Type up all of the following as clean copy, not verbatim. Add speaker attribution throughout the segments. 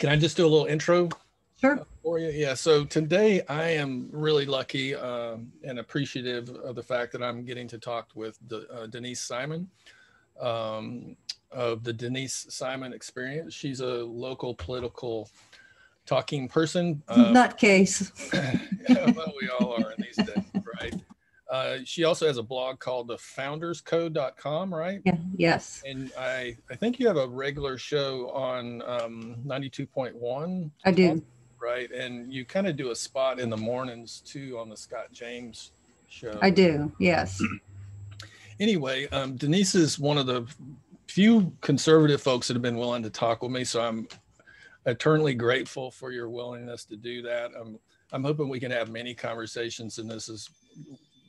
Speaker 1: Can I just do a little intro
Speaker 2: Sure.
Speaker 1: for you? Yeah. So today I am really lucky and appreciative of the fact that I'm getting to talk with Denise Simon of the Denise Simon Experience. She's a local political talking person.
Speaker 2: Nutcase.
Speaker 1: Well, we all are in these days, right? She also has a blog called thefounderscode.com, right?
Speaker 2: Yeah. Yes,
Speaker 1: And I think you have a regular show on 92.1,
Speaker 2: I do.
Speaker 1: right? And you kind of do a spot in the mornings too on the Scott James show.
Speaker 2: I do. Yes.
Speaker 1: Anyway, Denise is one of the few conservative folks that have been willing to talk with me. So I'm eternally grateful for your willingness to do that. I'm hoping we can have many conversations, and this is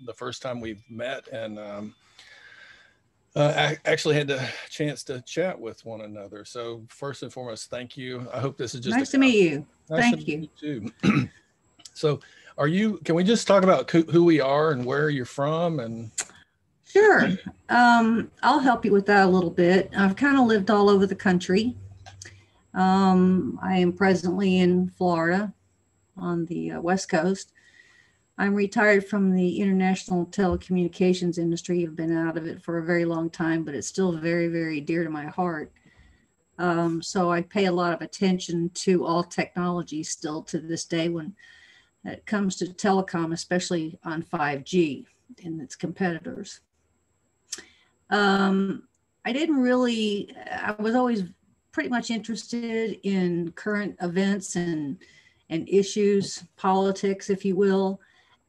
Speaker 1: the first time we've met, and I actually had the chance to chat with one another. So first and foremost, thank you. I hope this is just
Speaker 2: Nice to meet you.
Speaker 1: nice
Speaker 2: Thank
Speaker 1: to
Speaker 2: you.
Speaker 1: meet you too. So can we just talk about who we are and where you're from? And
Speaker 2: Sure. I'll help you with that a little bit. I've kind of lived all over the country. I am presently in Florida on the West Coast. I'm retired from the international telecommunications industry. I've been out of it for a very long time, but it's still very, very dear to my heart. So I pay a lot of attention to all technology still to this day when it comes to telecom, especially on 5G and its competitors. I was always pretty much interested in current events and issues, politics, if you will.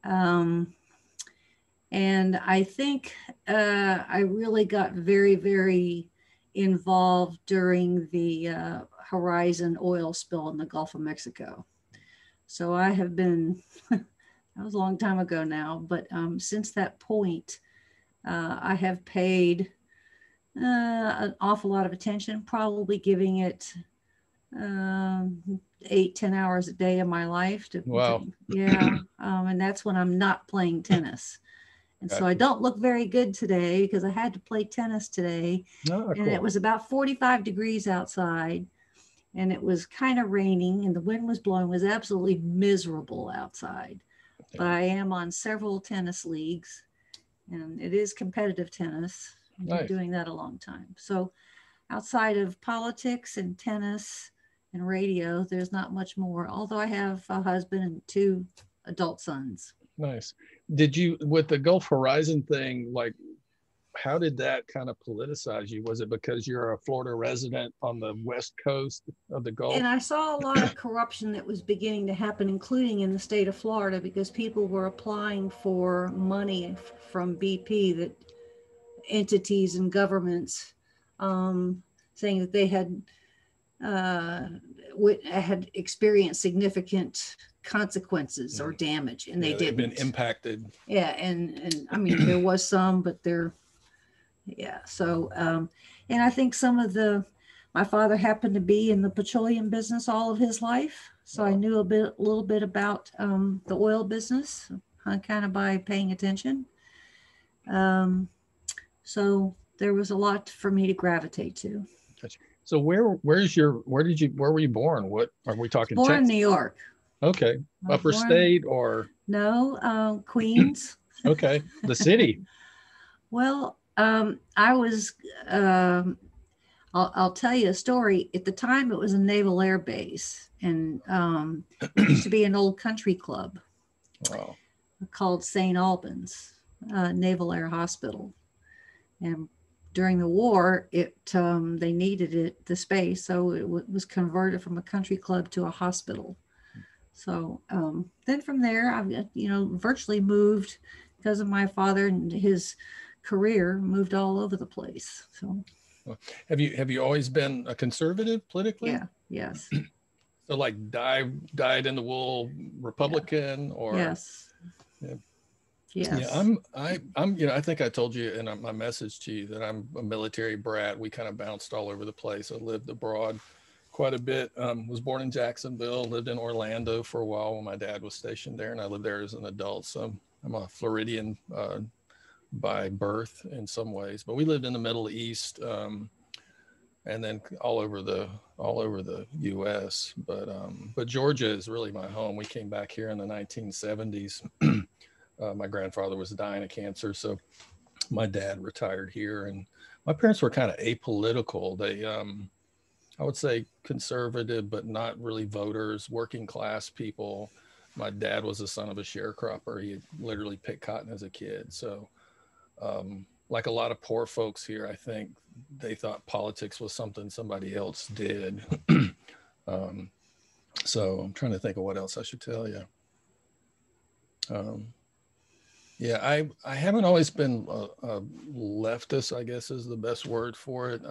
Speaker 2: And I think I really got very, very involved during the Horizon oil spill in the Gulf of Mexico. So I have been, that was a long time ago now, but since that point, I have paid an awful lot of attention, probably giving it 8-10 hours a day of my life
Speaker 1: wow.
Speaker 2: And that's when I'm not playing tennis. And so I don't look very good today because I had to play tennis today.
Speaker 1: Oh,
Speaker 2: and It was about 45 degrees outside, and it was kind of raining, and the wind was blowing. It was absolutely miserable outside. But I am on several tennis leagues, and it is competitive tennis. I've been doing that a long time. So outside of politics and tennis and radio, there's not much more, although I have a husband and 2 adult sons.
Speaker 1: Nice. Did you, with the Gulf Horizon thing, like, how did that kind of politicize you? Was it because you're a Florida resident on the west coast of the Gulf?
Speaker 2: And I saw a lot of corruption that was beginning to happen, including in the state of Florida, because people were applying for money from BP, that entities and governments, saying that they had experienced significant consequences or damage, and they didn't.
Speaker 1: Been impacted.
Speaker 2: Yeah, and I mean there was some, but So, and I think my father happened to be in the petroleum business all of his life, so I knew a little bit about the oil business, kind of by paying attention. So there was a lot for me to gravitate to.
Speaker 1: So where were you born? What are we talking?
Speaker 2: Born in New York.
Speaker 1: Okay. Upper state or?
Speaker 2: No, Queens.
Speaker 1: Okay. The city.
Speaker 2: Well, I was, I'll tell you a story. At the time, it was a naval air base, and it used to be an old country club called St. Albans Naval Air Hospital. And during the war, they needed the space, so it was converted from a country club to a hospital. So then from there, I've virtually moved because of my father and his career, moved all over the place. So
Speaker 1: have you always been a conservative politically?
Speaker 2: Yeah. Yes.
Speaker 1: So like dyed in the wool Republican or?
Speaker 2: Yes.
Speaker 1: Yeah.
Speaker 2: Yes.
Speaker 1: Yeah, I'm I think I told you in my message to you that I'm a military brat. We kind of bounced all over the place. I lived abroad quite a bit. Was born in Jacksonville, lived in Orlando for a while when my dad was stationed there, and I lived there as an adult. So I'm a Floridian by birth in some ways, but we lived in the Middle East and then all over the U.S. But Georgia is really my home. We came back here in the 1970s. My grandfather was dying of cancer, so my dad retired here, and my parents were kind of apolitical. They, I would say, conservative, but not really voters, working class people. My dad was the son of a sharecropper. He literally picked cotton as a kid. So, like a lot of poor folks here, I think they thought politics was something somebody else did. So I'm trying to think of what else I should tell you. Yeah, I haven't always been a leftist, I guess is the best word for it.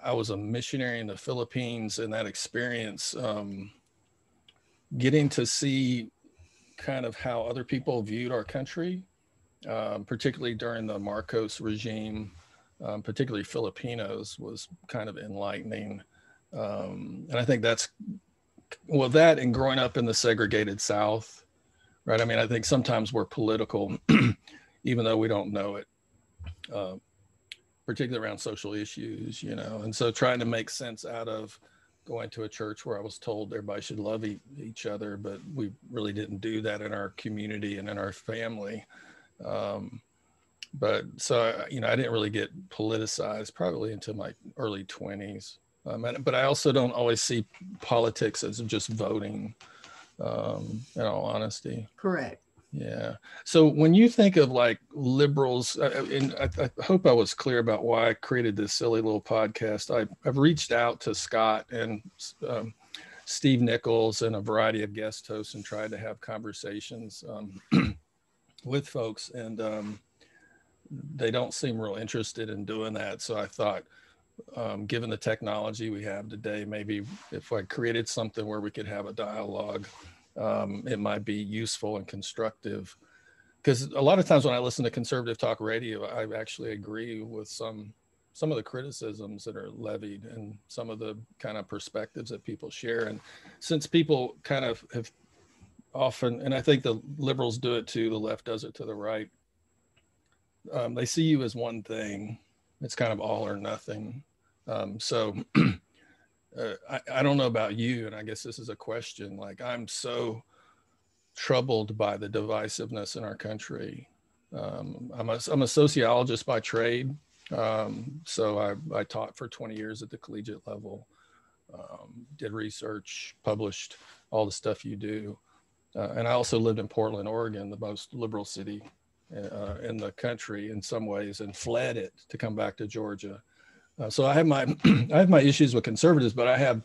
Speaker 1: I was a missionary in the Philippines, and that experience, getting to see kind of how other people viewed our country, particularly during the Marcos regime, particularly Filipinos, was kind of enlightening. And I think that's, well, that and growing up in the segregated South, right? I mean, I think sometimes we're political, even though we don't know it, particularly around social issues, you know. And so trying to make sense out of going to a church where I was told everybody should love each other, but we really didn't do that in our community and in our family. But so, you know, I didn't really get politicized probably into my early 20s. But I also don't always see politics as just voting, in all honesty.
Speaker 2: Correct.
Speaker 1: Yeah. So when you think of like liberals, and I hope I was clear about why I created this silly little podcast. I've reached out to Scott and Steve Nichols and a variety of guest hosts and tried to have conversations with folks, and they don't seem real interested in doing that. So I thought, given the technology we have today, maybe if I created something where we could have a dialogue, it might be useful and constructive. Because a lot of times when I listen to conservative talk radio, I actually agree with some of the criticisms that are levied and some of the kind of perspectives that people share. And since people kind of have often, and I think the liberals do it too, the left does it to the right, they see you as one thing. It's kind of all or nothing. So I don't know about you, and I guess this is a question. Like, I'm so troubled by the divisiveness in our country. I'm a sociologist by trade. So I taught for 20 years at the collegiate level, did research, published all the stuff you do. And I also lived in Portland, Oregon, the most liberal city in the country in some ways, and fled it to come back to Georgia. So I have my issues with conservatives, but I have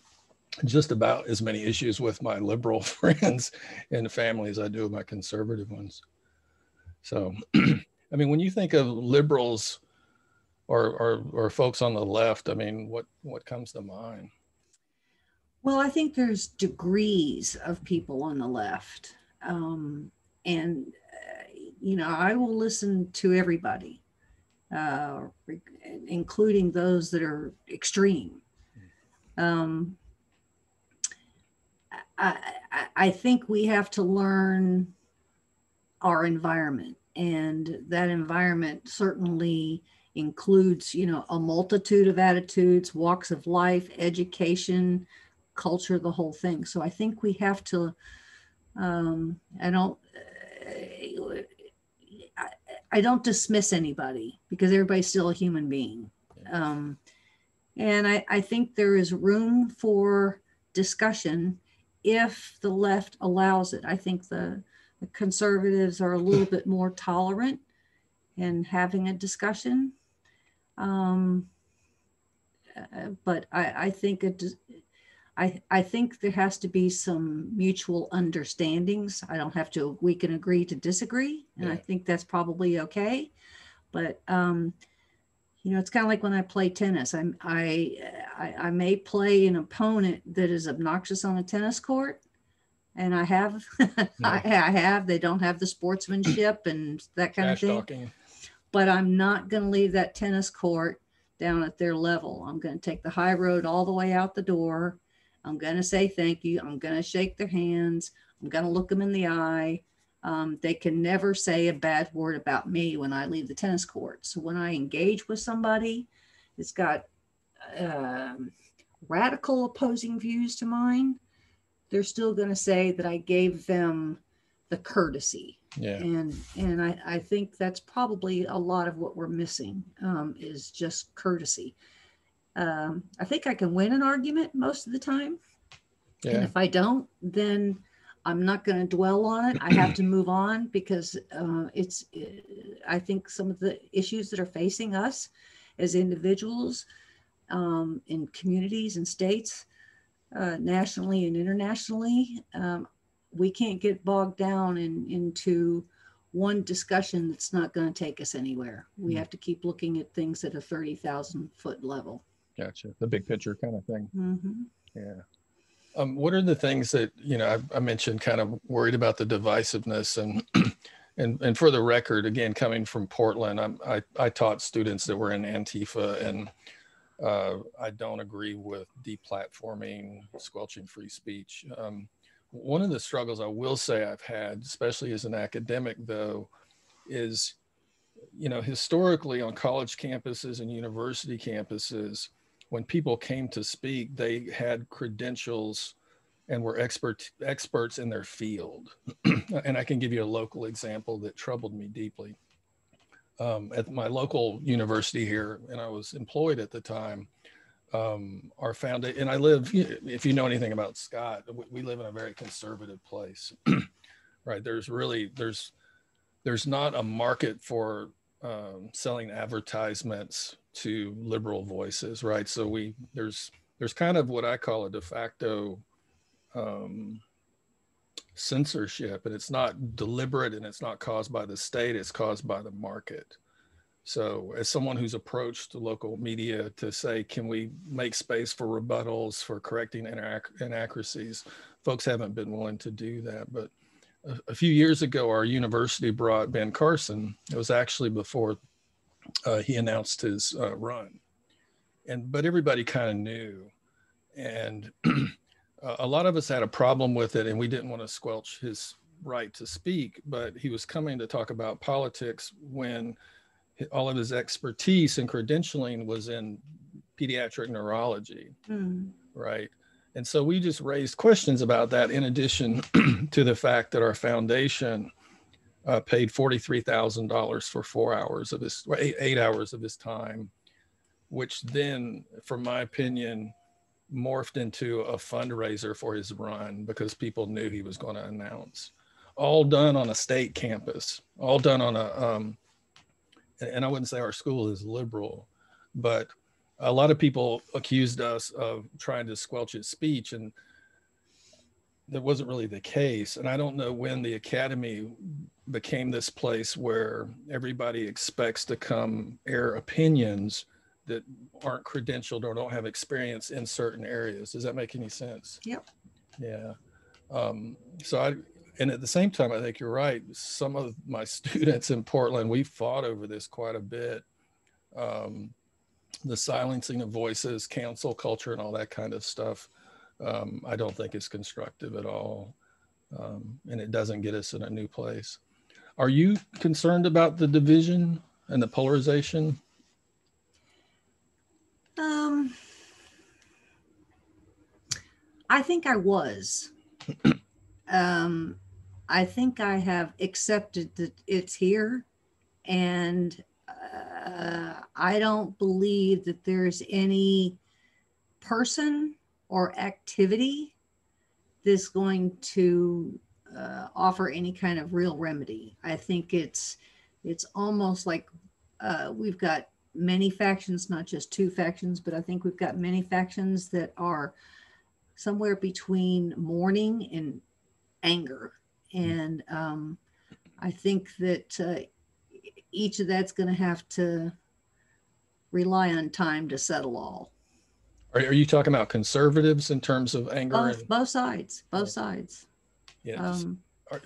Speaker 1: just about as many issues with my liberal friends and family as I do with my conservative ones. So, I mean, when you think of liberals or folks on the left, I mean, what comes to mind?
Speaker 2: Well, I think there's degrees of people on the left. And, you know, I will listen to everybody, including those that are extreme. I think we have to learn our environment, and that environment certainly includes, you know, a multitude of attitudes, walks of life, education, culture, the whole thing. So I think we have to, I don't dismiss anybody, because everybody's still a human being. And I think there is room for discussion if the left allows it. I think the conservatives are a little bit more tolerant in having a discussion. But I think I think there has to be some mutual understandings. We can agree to disagree. And yeah. I think that's probably okay. But, you know, it's kind of like when I play tennis. I may play an opponent that is obnoxious on a tennis court. And I have, they don't have the sportsmanship and that kind of thing. Talking. But I'm not going to leave that tennis court down at their level. I'm going to take the high road all the way out the door. I'm going to say thank you. I'm going to shake their hands. I'm going to look them in the eye. They can never say a bad word about me when I leave the tennis court. So when I engage with somebody, it's got radical opposing views to mine, they're still going to say that I gave them the courtesy.
Speaker 1: Yeah.
Speaker 2: And I think that's probably a lot of what we're missing, is just courtesy. I think I can win an argument most of the time. Yeah. And if I don't, then I'm not going to dwell on it. I have to move on, because I think some of the issues that are facing us as individuals, in communities and states, nationally and internationally, we can't get bogged down into one discussion that's not going to take us anywhere. We have to keep looking at things at a 30,000 foot level.
Speaker 1: Gotcha. The big picture kind of thing.
Speaker 2: Mm-hmm.
Speaker 1: Yeah. What are the things that, I mentioned kind of worried about the divisiveness, and for the record, again, coming from Portland, I taught students that were in Antifa, and I don't agree with deplatforming, squelching free speech. One of the struggles I will say I've had, especially as an academic though, is, historically on college campuses and university campuses, when people came to speak, they had credentials and were experts in their field. And I can give you a local example that troubled me deeply. At my local university here, and I was employed at the time, our foundation, and I live, if you know anything about Scott, we live in a very conservative place, right? There's not a market for selling advertisements to liberal voices, right? So there's kind of what I call a de facto censorship, and it's not deliberate, and it's not caused by the state, it's caused by the market. So as someone who's approached the local media to say, can we make space for rebuttals, for correcting inaccuracies, folks haven't been willing to do that. But a few years ago, our university brought Ben Carson. It was actually before he announced his run. But everybody kind of knew. And a lot of us had a problem with it, and we didn't want to squelch his right to speak, but he was coming to talk about politics when all of his expertise and credentialing was in pediatric neurology, right? And so we just raised questions about that, in addition to the fact that our foundation paid $43,000 for 4 hours of his, 8 hours of his time, which then, from my opinion, morphed into a fundraiser for his run, because people knew he was going to announce. All done on a state campus, all done on a, and I wouldn't say our school is liberal, but a lot of people accused us of trying to squelch his speech, and that wasn't really the case. And I don't know when the academy became this place where everybody expects to come air opinions that aren't credentialed or don't have experience in certain areas. Does that make any sense?
Speaker 2: Yep.
Speaker 1: Yeah. And at the same time, I think you're right. Some of my students in Portland, we fought over this quite a bit. The silencing of voices, cancel culture, and all that kind of stuff, I don't think is constructive at all. And it doesn't get us in a new place. Are you concerned about the division and the polarization?
Speaker 2: I think I was. I think I have accepted that it's here, and I don't believe that there's any person or activity that's going to offer any kind of real remedy. I think it's almost like we've got many factions, not just two factions, but I think we've got many factions that are somewhere between mourning and anger. And I think that each of that's going to have to rely on time to settle all.
Speaker 1: Are you talking about conservatives in terms of anger?
Speaker 2: Both sides.
Speaker 1: Yeah.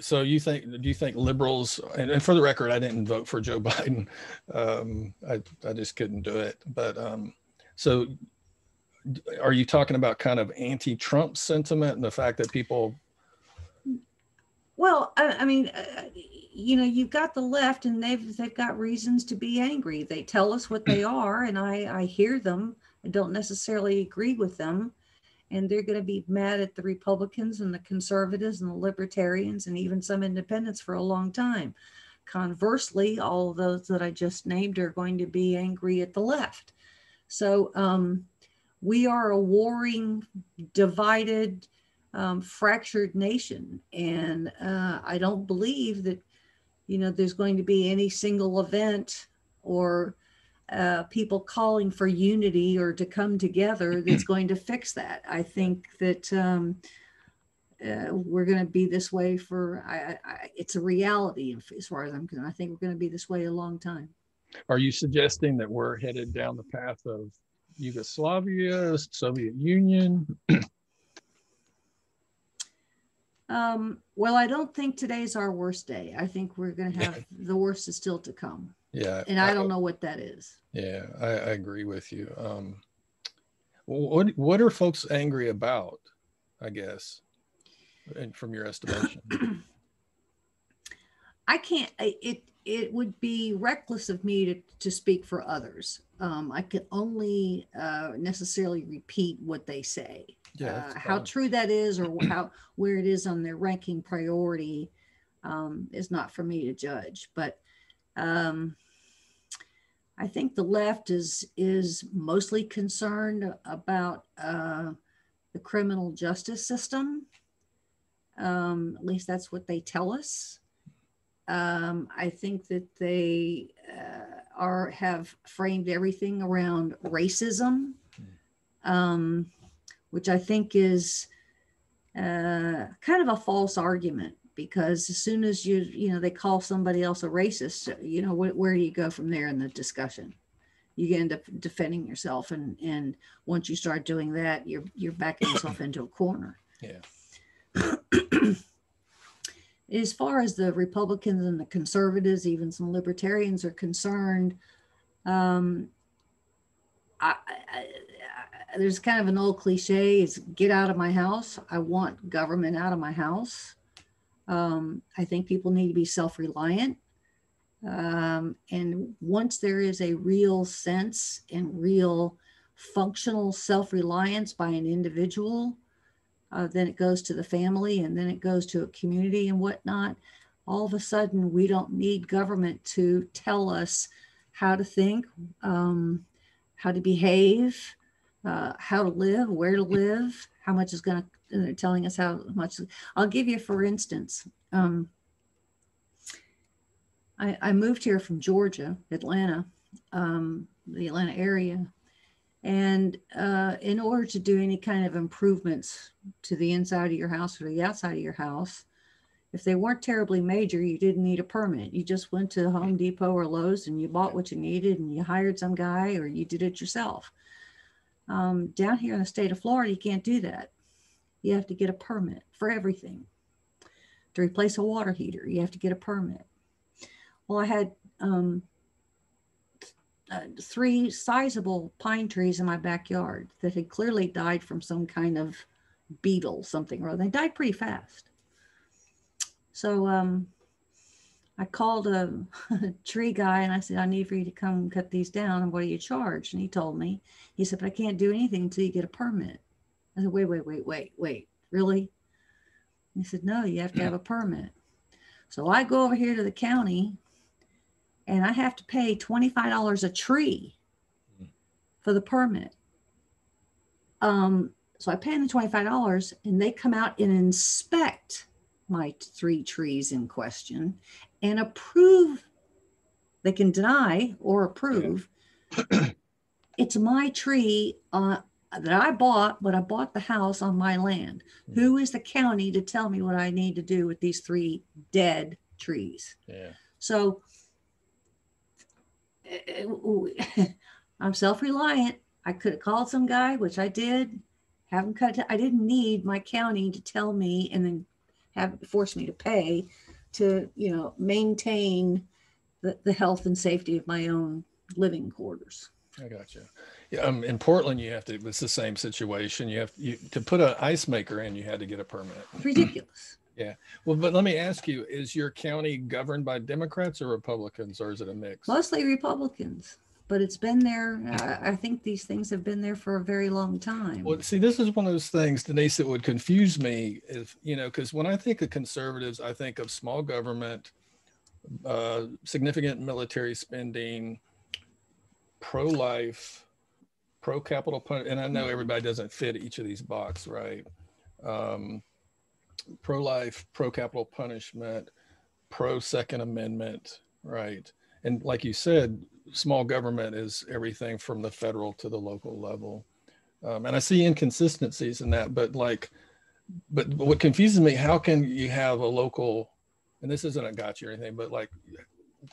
Speaker 1: So do you think liberals, and for the record, I didn't vote for Joe Biden. I just couldn't do it. But so are you talking about kind of anti-Trump sentiment and the fact that people?
Speaker 2: Well, I mean, you've got the left, and they've got reasons to be angry. They tell us what they are, and I hear them. I don't necessarily agree with them. And they're going to be mad at the Republicans and the conservatives and the libertarians and even some independents for a long time. Conversely, all of those that I just named are going to be angry at the left. So we are a warring, divided, fractured nation. And I don't believe that, there's going to be any single event or people calling for unity or to come together that's going to fix that. I think that we're going to be this way it's a reality as far as I'm concerned. I think we're going to be this way a long time.
Speaker 1: Are you suggesting that we're headed down the path of Yugoslavia, Soviet Union?
Speaker 2: Well, I don't think today's our worst day. I think we're going to have the worst is still to come.
Speaker 1: Yeah.
Speaker 2: And I don't know what that is.
Speaker 1: Yeah, I agree with you. What are folks angry about, I guess, and from your estimation?
Speaker 2: I can't, it would be reckless of me to speak for others. I can only necessarily repeat what they say.
Speaker 1: Yeah,
Speaker 2: how true that is or where it is on their ranking priority is not for me to judge. But I think the left is mostly concerned about the criminal justice system. At least that's what they tell us. I think that they have framed everything around racism, which I think is kind of a false argument, because as soon as they call somebody else a racist, where do you go from there in the discussion? You end up defending yourself, and once you start doing that, you're backing yourself into a corner.
Speaker 1: Yeah.
Speaker 2: As far as the Republicans and the conservatives, even some libertarians are concerned, there's kind of an old cliche, is get out of my house. I want government out of my house. I think people need to be self-reliant. And once there is a real sense and real functional self-reliance by an individual, then it goes to the family, and then it goes to a community and whatnot. All of a sudden, we don't need government to tell us how to think, how to behave, how to live, where to live, how much is going to, telling us how much. I'll give you, for instance, I moved here from Georgia, Atlanta, the Atlanta area. And in order to do any kind of improvements to the inside of your house or the outside of your house, if they weren't terribly major, you didn't need a permit. You just went to Home Depot or Lowe's and you bought what you needed, and you hired some guy, or you did it yourself. Down here in the state of Florida, you can't do that. You have to get a permit for everything. To replace a water heater, you have to get a permit. Well, I had 3 sizable pine trees in my backyard that had clearly died from some kind of beetle, something or other. They died pretty fast. So I called a tree guy and I said, I need for you to come cut these down. And what do you charge? And he told me, he said, but I can't do anything until you get a permit. I said, wait, really? He said, no, you have to have a permit. So I go over here to the county and I have to pay $25 a tree for the permit. So I pay them $25 and they come out and inspect my 3 trees in question and approve. They can deny or approve. It's my tree that I bought, but I bought the house on my land. Who is the county to tell me what I need to do with these 3 dead trees?
Speaker 1: Yeah.
Speaker 2: So I'm self-reliant. I could have called some guy, which I did, have him cut it. I didn't need my county to tell me and then force me to pay to, maintain the health and safety of my own living quarters.
Speaker 1: I got you. Yeah, in Portland, it's the same situation. To put an ice maker in, you had to get a permit.
Speaker 2: It's ridiculous.
Speaker 1: Yeah. Well, but let me ask you, is your county governed by Democrats or Republicans, or is it a mix?
Speaker 2: Mostly Republicans. but it's been there. I think these things have been there for a very long time.
Speaker 1: Well, see, this is one of those things, Denise, that would confuse me if, because when I think of conservatives, I think of small government, significant military spending, pro-life, pro-capital punishment, and I know everybody doesn't fit each of these boxes, right? Pro-life, pro-capital punishment, pro-Second Amendment, right? And like you said, small government is everything from the federal to the local level. And I see inconsistencies in that, but what confuses me, how can you have a local, and this isn't a gotcha or anything, but like,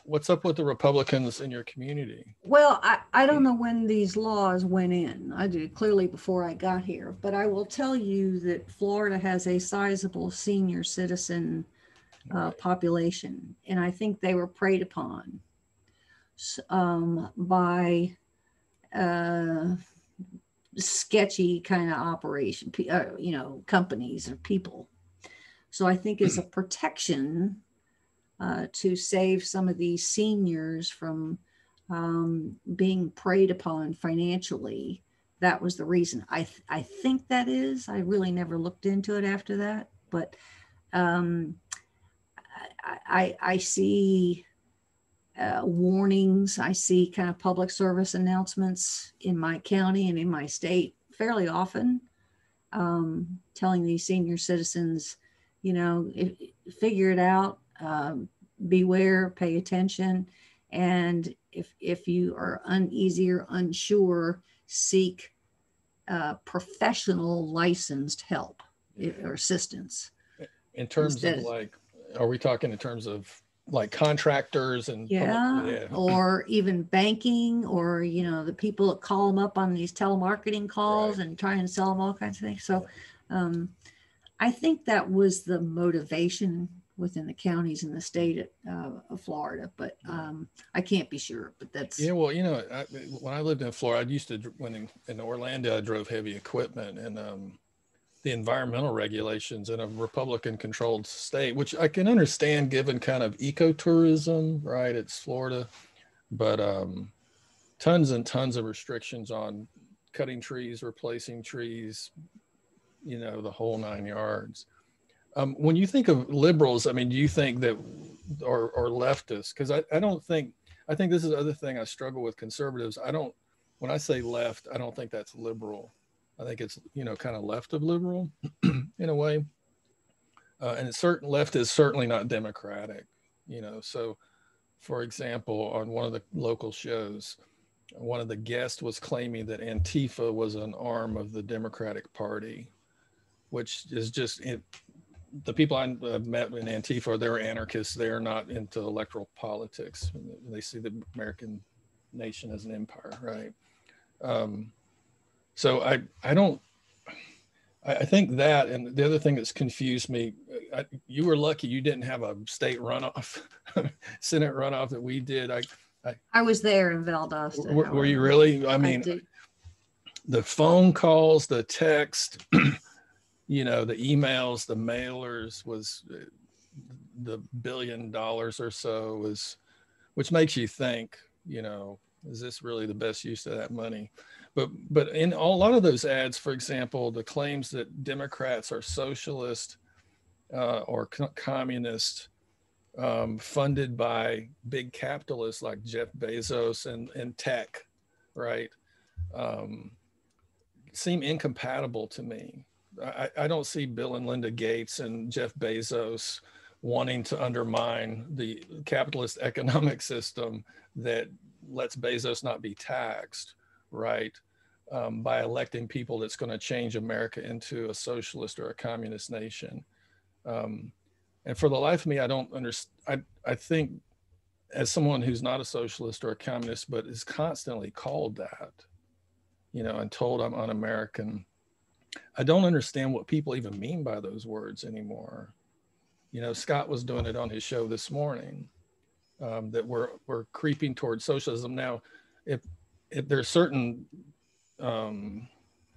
Speaker 1: what's up with the Republicans in your community?
Speaker 2: Well, I don't know when these laws went in. I did clearly before I got here, but I will tell you that Florida has a sizable senior citizen population, and I think they were preyed upon by sketchy kind of operation, companies or people. So I think as a protection to save some of these seniors from being preyed upon financially, that was the reason. I think that is. I really never looked into it after that, but I see warnings. I see kind of public service announcements in my county and in my state fairly often, telling these senior citizens, figure it out, beware, pay attention, and if you are uneasy or unsure, seek professional licensed help or assistance.
Speaker 1: In terms of like, are we talking in terms of like contractors and
Speaker 2: or even banking, or the people that call them up on these telemarketing calls and try and sell them all kinds of things. So I think that was the motivation within the counties in the state of Florida, but I can't be sure. But that's
Speaker 1: well, when I lived in Florida, I used to, when in Orlando, I drove heavy equipment, and the environmental regulations in a Republican controlled state, which I can understand given kind of ecotourism, right? It's Florida, but tons and tons of restrictions on cutting trees, replacing trees, the whole 9 yards. When you think of liberals, I mean, do you think that, or leftists? Because I think this is the other thing I struggle with conservatives. When I say left, I don't think that's liberal. I think it's, kind of left of liberal in a way. And left is certainly not democratic, So, for example, on one of the local shows, one of the guests was claiming that Antifa was an arm of the Democratic Party, which is just, the people I met in Antifa, they're anarchists. They're not into electoral politics. They see the American nation as an empire, right? So I think that, and the other thing that's confused me, you were lucky you didn't have a state runoff, Senate runoff that we did.
Speaker 2: I was there in Valdosta.
Speaker 1: Were you really? I mean, the phone calls, the text, the emails, the mailers, was the $1 billion or so, which makes you think, is this really the best use of that money? But in a lot of those ads, for example, the claims that Democrats are socialist or communist, funded by big capitalists like Jeff Bezos and tech, right, seem incompatible to me. I don't see Bill and Linda Gates and Jeff Bezos wanting to undermine the capitalist economic system that lets Bezos not be taxed, right, by electing people that's going to change America into a socialist or a communist nation. And for the life of me, I don't understand. I think, as someone who's not a socialist or a communist, but is constantly called that, and told I'm un-American, I don't understand what people even mean by those words anymore. Scott was doing it on his show this morning, that we're creeping towards socialism. Now, if there's certain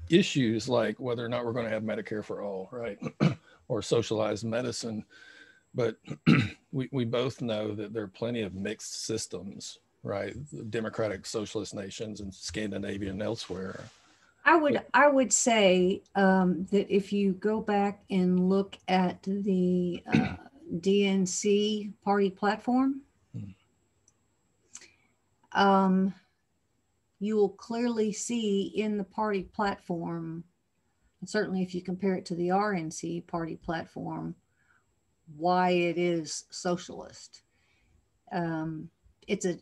Speaker 1: issues like whether or not we're going to have Medicare for all, right, or socialized medicine, but we both know that there are plenty of mixed systems, right? Democratic socialist nations in Scandinavia and elsewhere.
Speaker 2: I would say that if you go back and look at the DNC party platform, you will clearly see in the party platform, and certainly if you compare it to the RNC party platform, why it is socialist. It's a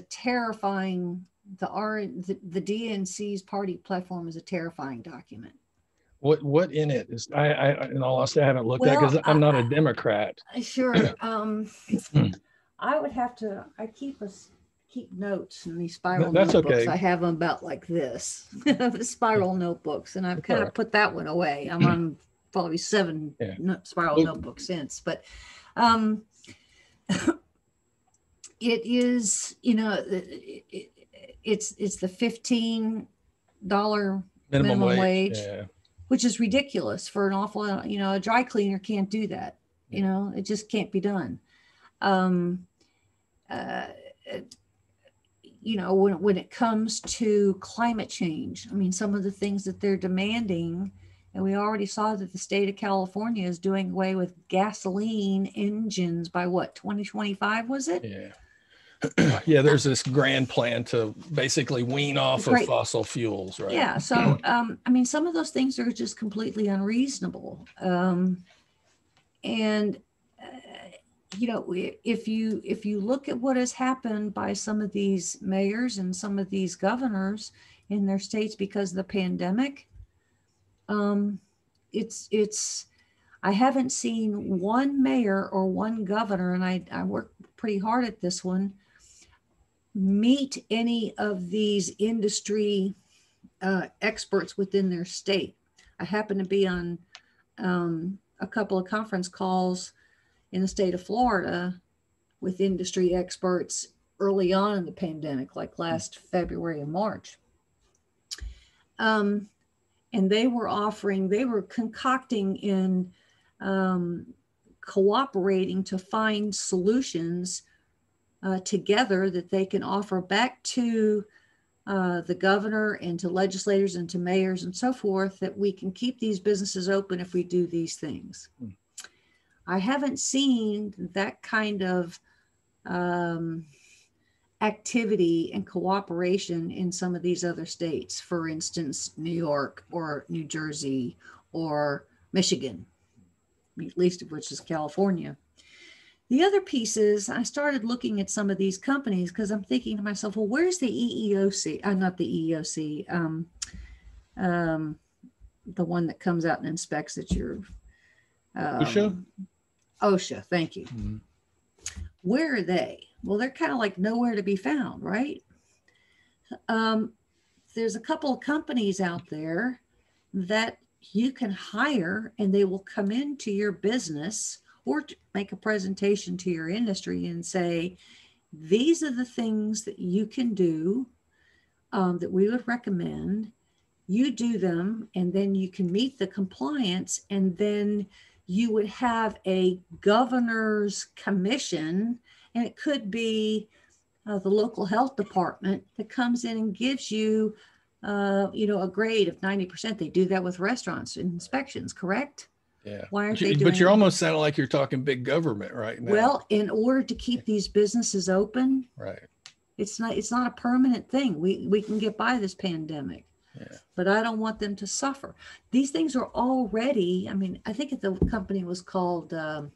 Speaker 2: terrifying. The DNC's party platform is a terrifying document.
Speaker 1: What in it is, I in all honesty, I haven't looked at, because I'm not a Democrat.
Speaker 2: Sure. I would have to. I keep notes in these spiral
Speaker 1: That's
Speaker 2: notebooks.
Speaker 1: okay.
Speaker 2: I have them about like this, the spiral notebooks, and I've kind of put that one away. I'm on probably 7 spiral notebooks since, but it is, it's the $15 minimum wage, which is ridiculous for an awful, a dry cleaner can't do that. It just can't be done. When it comes to climate change, I mean, some of the things that they're demanding, and we already saw that the state of California is doing away with gasoline engines by what, 2025 was it?
Speaker 1: Yeah. Yeah, there's this grand plan to basically wean off of fossil fuels, right?
Speaker 2: Yeah. So, I mean, some of those things are just completely unreasonable. If you look at what has happened by some of these mayors and some of these governors in their states because of the pandemic, I haven't seen one mayor or one governor, and I worked pretty hard at this one, meet any of these industry experts within their state. I happen to be on a couple of conference calls in the state of Florida with industry experts early on in the pandemic, like last February and March. And they were concocting in cooperating to find solutions together that they can offer back to the governor and to legislators and to mayors and so forth, that we can keep these businesses open if we do these things. I haven't seen that kind of activity and cooperation in some of these other states, for instance, New York or New Jersey or Michigan, least of which is California. The other piece is I started looking at some of these companies because I'm thinking to myself, well, where's the EEOC? Not the EEOC, the one that comes out and inspects at your OSHA, thank you. Mm-hmm. Where are they? Well, they're kind of like nowhere to be found, right? There's a couple of companies out there that you can hire and they will come into your business or make a presentation to your industry and say, these are the things that you can do that we would recommend. You do them, and then you can meet the compliance, and then you would have a governor's commission, and it could be the local health department that comes in and gives you, a grade of 90%. They do that with restaurants and inspections, correct?
Speaker 1: Yeah.
Speaker 2: Why aren't they doing
Speaker 1: But you're almost sounding like you're talking big government right now.
Speaker 2: Well, in order to keep these businesses open,
Speaker 1: right? It's
Speaker 2: not a permanent thing. We can get by this pandemic.
Speaker 1: Yeah.
Speaker 2: But I don't want them to suffer. These things are already, I mean, I think the company was called Ecolab,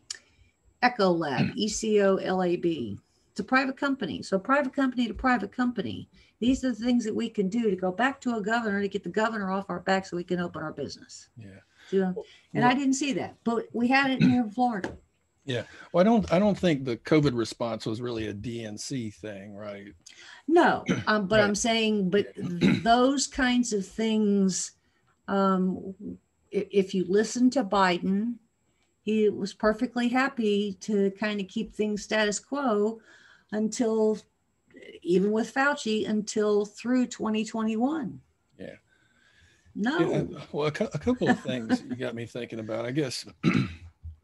Speaker 2: ECOLAB. It's a private company. So private company to private company. These are the things that we can do to go back to a governor to get the governor off our back so we can open our business.
Speaker 1: Yeah.
Speaker 2: And I didn't see that, but we had it here in Florida.
Speaker 1: Yeah. Well, I don't think the COVID response was really a DNC thing, right?
Speaker 2: No, but
Speaker 1: right.
Speaker 2: I'm saying, but those kinds of things, if you listen to Biden, he was perfectly happy to kind of keep things status quo until, even with Fauci, until through 2021.
Speaker 1: Yeah.
Speaker 2: No.
Speaker 1: Yeah, well, a couple of things you got me thinking about, I guess.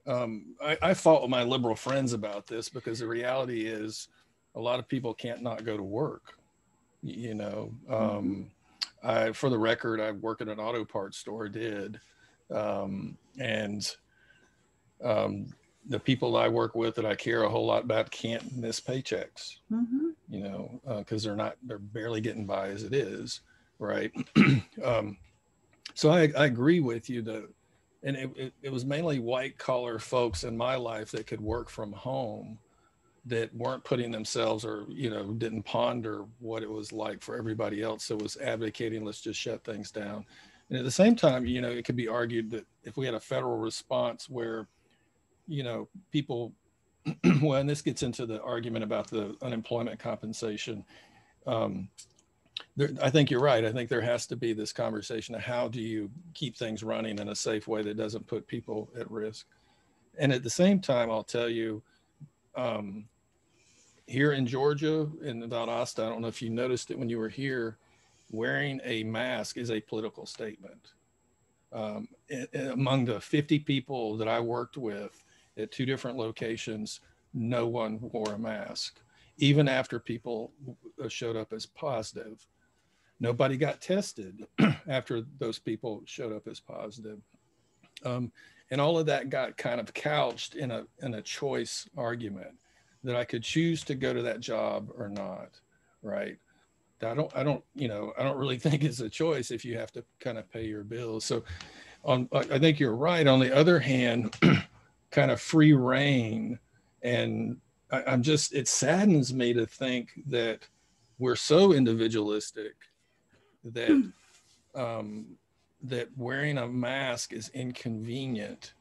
Speaker 1: I fought with my liberal friends about this because the reality is a lot of people can't not go to work, you know. For the record, I work at an auto parts store, and the people I work with that I care a whole lot about can't miss paychecks, you know, because they're barely getting by as it is, right? So I agree with you that, and it was mainly white collar folks in my life that could work from home, that weren't putting themselves, or, you know, didn't ponder what it was like for everybody else that was advocating, let's just shut things down. And at the same time, you know, it could be argued that if we had a federal response where, you know, people, well, and this gets into the argument about the unemployment compensation. I think you're right. I think there has to be this conversation of how do you keep things running in a safe way that doesn't put people at risk. And at the same time, I'll tell you, here in Georgia and Valdosta, I don't know if you noticed it when you were here, wearing a mask is a political statement. Among the 50 people that I worked with at 2 different locations, no one wore a mask, even after people showed up as positive. Nobody got tested after those people showed up as positive. And all of that got kind of couched in a choice argument that I could choose to go to that job or not, right? I don't really think it's a choice if you have to kind of pay your bills. So I think you're right. On the other hand, kind of free reign, and it saddens me to think that we're so individualistic that that wearing a mask is inconvenient.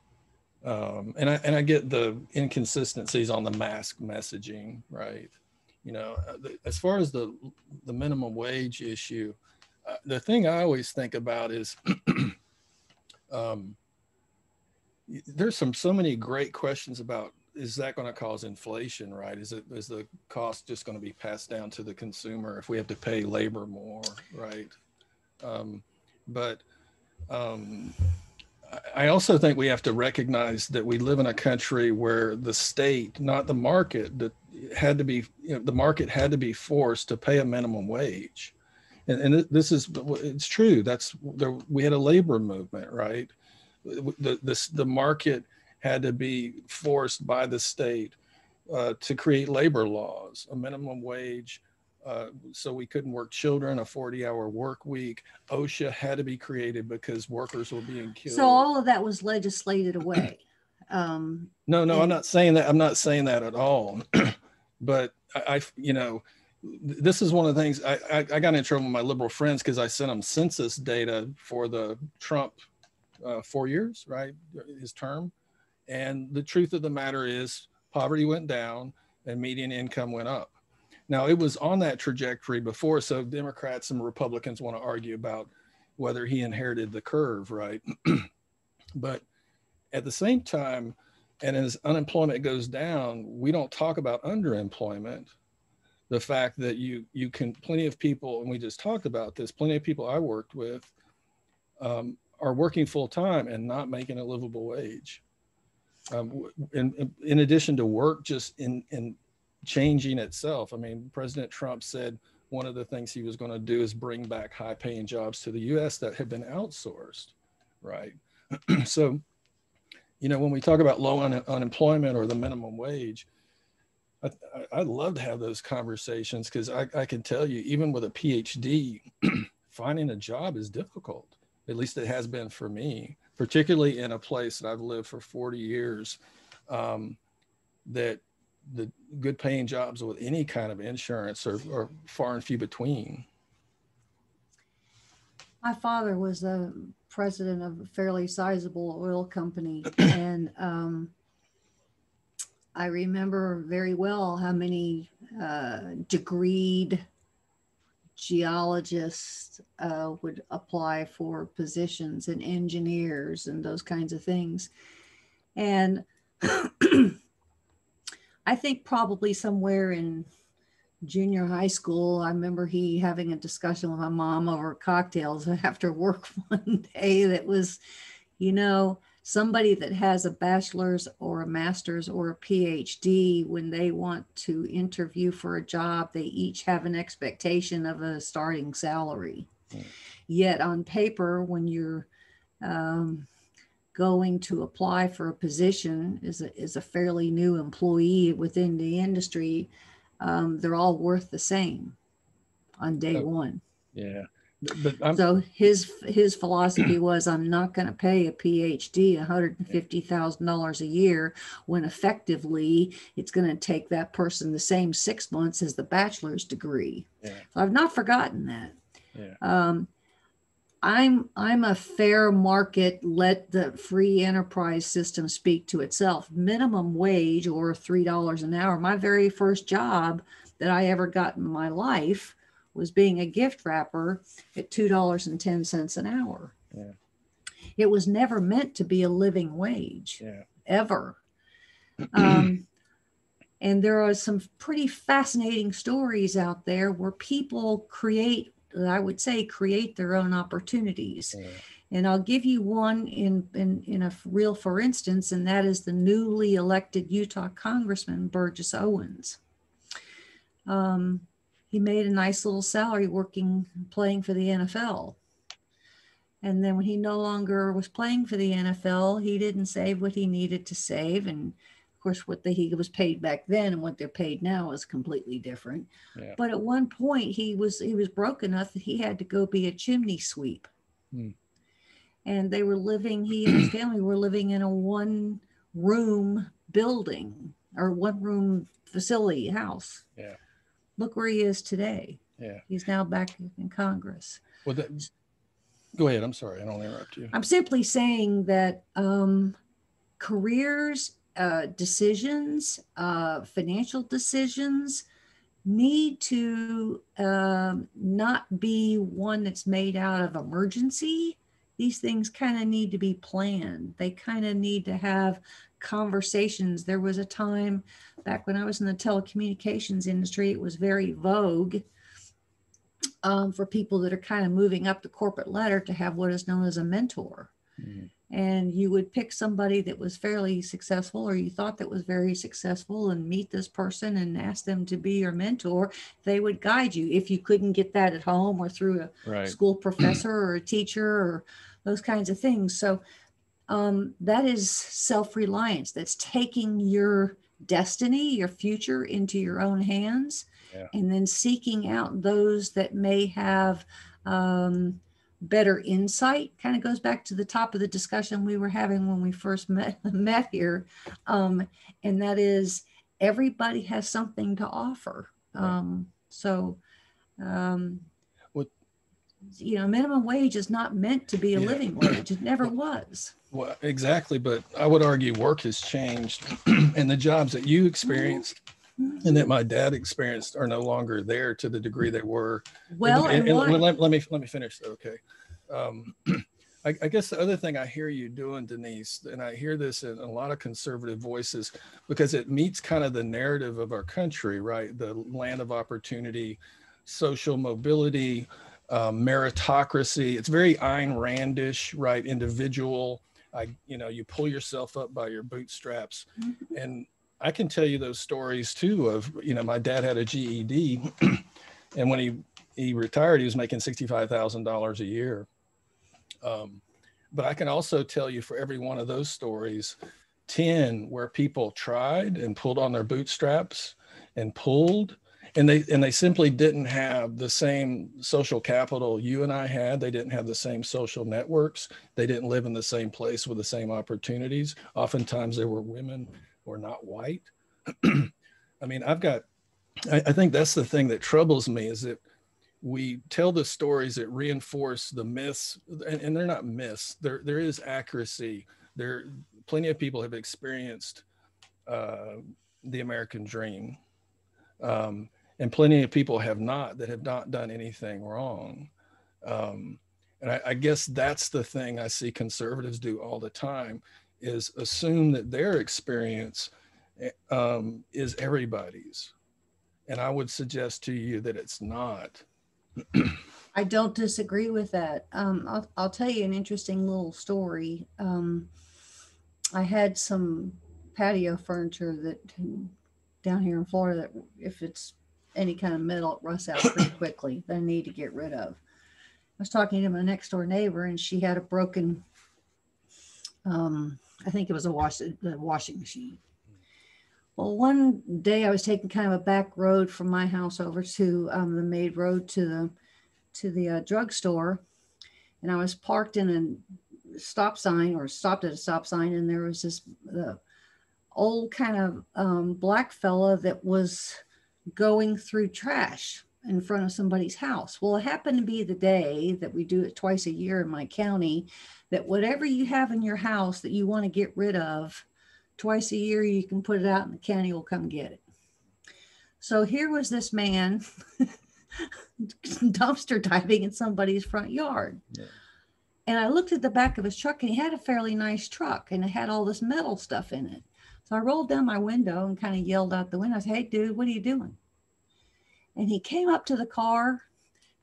Speaker 1: And I get the inconsistencies on the mask messaging, right? You know, as far as the minimum wage issue, the thing I always think about is there's so many great questions about, is that going to cause inflation, right? Is the cost just going to be passed down to the consumer if we have to pay labor more, right? I also think we have to recognize that we live in a country where the state, not the market, that had to be, you know, the market had to be forced to pay a minimum wage. And it's true. We had a labor movement, right? The market had to be forced by the state to create labor laws, a minimum wage, so we couldn't work children, a 40-hour work week. OSHA had to be created because workers were being killed.
Speaker 2: So all of that was legislated away.
Speaker 1: No, I'm not saying that. I'm not saying that at all. But this is one of the things I got in trouble with my liberal friends because I sent them census data for the Trump 4 years, right? His term. And the truth of the matter is poverty went down and median income went up. Now, it was on that trajectory before, so Democrats and Republicans want to argue about whether he inherited the curve, right? But at the same time, and as unemployment goes down, we don't talk about underemployment. The fact that plenty of people, and we just talked about this, plenty of people I worked with are working full time and not making a livable wage. In addition to work just in changing itself. I mean, President Trump said one of the things he was going to do is bring back high paying jobs to the US that had been outsourced, right? So, you know, when we talk about low unemployment or the minimum wage, I'd love to have those conversations because I can tell you, even with a PhD, finding a job is difficult. At least it has been for me, particularly in a place that I've lived for 40 years, that the good paying jobs with any kind of insurance are far and few between.
Speaker 2: My father was a president of a fairly sizable oil company. And I remember very well how many degreed geologists would apply for positions, and engineers and those kinds of things. And I think probably somewhere in junior high school, I remember he having a discussion with my mom over cocktails after work one day that was, you know, somebody that has a bachelor's or a master's or a PhD, when they want to interview for a job, they each have an expectation of a starting salary. Yet on paper, when you're going to apply for a position is a fairly new employee within the industry, they're all worth the same on day one.
Speaker 1: Yeah. But
Speaker 2: so his philosophy was, I'm not going to pay a PhD $150,000 a year when effectively it's going to take that person the same 6 months as the bachelor's degree.
Speaker 1: Yeah.
Speaker 2: So I've not forgotten that.
Speaker 1: Yeah.
Speaker 2: I'm a fair market, let the free enterprise system speak to itself. Minimum wage, or $3 an hour. My very first job that I ever got in my life was being a gift wrapper at $2.10 an hour.
Speaker 1: Yeah.
Speaker 2: It was never meant to be a living wage, ever. And there are some pretty fascinating stories out there where people create their own opportunities. Yeah. And I'll give you one in a real for instance, and that is the newly elected Utah Congressman, Burgess Owens. He made a nice little salary playing for the NFL. And then when he no longer was playing for the NFL, he didn't save what he needed to save. And of course, what he was paid back then and what they're paid now is completely different. Yeah. But at one point, he was broke enough that he had to go be a chimney sweep. And they were living, he and his family were living in a one-room building or one-room facility house.
Speaker 1: Yeah.
Speaker 2: Look where he is today.
Speaker 1: Yeah.
Speaker 2: He's now back in Congress.
Speaker 1: Well, go ahead. I'm sorry. I don't interrupt you.
Speaker 2: I'm simply saying that careers, decisions, financial decisions need to not be one that's made out of emergency. These things kind of need to be planned. They kind of need to have conversations. There was a time back when I was in the telecommunications industry, it was very vogue for people that are kind of moving up the corporate ladder to have what is known as a mentor. Mm-hmm. And you would pick somebody that was fairly successful, or you thought that was very successful, and meet this person and ask them to be your mentor. They would guide you if you couldn't get that at home or through a school professor or a teacher or those kinds of things. So that is self-reliance. That's taking your destiny, your future into your own hands, and then seeking out those that may have better insight. Kind of goes back to the top of the discussion we were having when we first met here. And that is, everybody has something to offer. Minimum wage is not meant to be a living wage. It never was.
Speaker 1: Well, exactly. But I would argue work has changed and the jobs that you experienced and that my dad experienced are no longer there to the degree they were.
Speaker 2: Well,
Speaker 1: let me finish. Okay. I guess the other thing I hear you doing, Denise, and I hear this in a lot of conservative voices, because it meets kind of the narrative of our country, right? The land of opportunity, social mobility, meritocracy. It's very Ayn Randish, right? Individual. You pull yourself up by your bootstraps. Mm-hmm. And I can tell you those stories too of, my dad had a GED and when he retired, he was making $65,000 a year. But I can also tell you, for every one of those stories, 10 where people tried and pulled on their bootstraps and pulled, and they simply didn't have the same social capital you and I had. They didn't have the same social networks. They didn't live in the same place with the same opportunities. Oftentimes they were women or not white. I mean, I think that's the thing that troubles me, is that we tell the stories that reinforce the myths, and they're not myths. There is accuracy. Plenty of people have experienced the American dream, and plenty of people have not done anything wrong. And I guess that's the thing I see conservatives do all the time, is assume that their experience is everybody's. And I would suggest to you that it's not.
Speaker 2: I don't disagree with that. I'll tell you an interesting little story. I had some patio furniture that down here in Florida that if it's any kind of metal, it rusts out pretty quickly. That I need to get rid of. I was talking to my next door neighbor, and she had a broken, I think it was a washing machine. Well, one day I was taking kind of a back road from my house over to the main road to the drugstore, and I was parked in a stop sign, or stopped at a stop sign, and there was this old kind of black fella that was going through trash in front of somebody's house. Well, it happened to be the day that we do it twice a year in my county, that whatever you have in your house that you want to get rid of, twice a year you can put it out and the county will come get it. So here was this man dumpster diving in somebody's front yard. Yeah. And I looked at the back of his truck, and he had a fairly nice truck, and it had all this metal stuff in it. So I rolled down my window and kind of yelled out the window. I said, "Hey, dude, what are you doing?" And he came up to the car,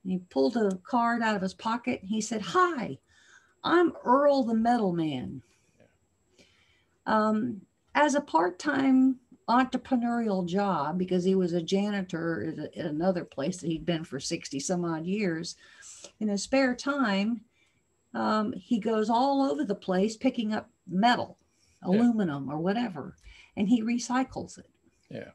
Speaker 2: and he pulled a card out of his pocket. And he said, "Hi, I'm Earl the Metal Man." As a part-time entrepreneurial job, because he was a janitor at another place that he'd been for 60 some odd years, in his spare time, he goes all over the place picking up metal, aluminum or whatever, and he recycles it. Yeah.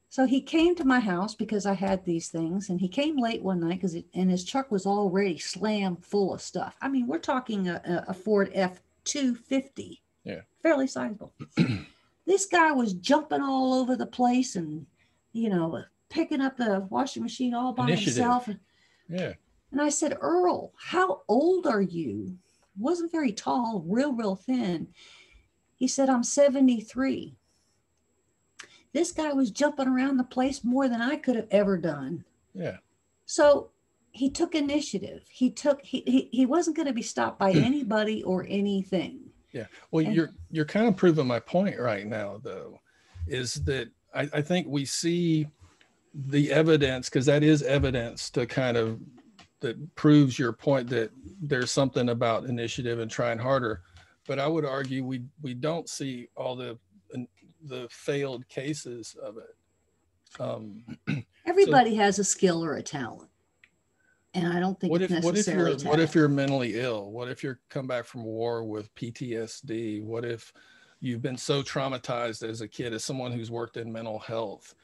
Speaker 2: So he came to my house because I had these things, and he came late one night and his truck was already slammed full of stuff. I mean, we're talking a Ford F-250. Yeah. Fairly sizable. This guy was jumping all over the place and, picking up the washing machine all by himself. Yeah. And I said, "Earl, how old are you?" Wasn't very tall, real thin. He said, "I'm 73. This guy was jumping around the place more than I could have ever done. Yeah. So he took initiative. He wasn't going to be stopped by anybody or anything.
Speaker 1: Yeah. Well, you're kind of proving my point right now, though, is that I think we see the evidence, because that is evidence to kind of that proves your point that there's something about initiative and trying harder. But I would argue we don't see all the failed cases of it.
Speaker 2: Everybody has a skill or a talent. And I don't think
Speaker 1: what if you're mentally ill? What if you're come back from war with PTSD? What if you've been so traumatized as a kid, as someone who's worked in mental health,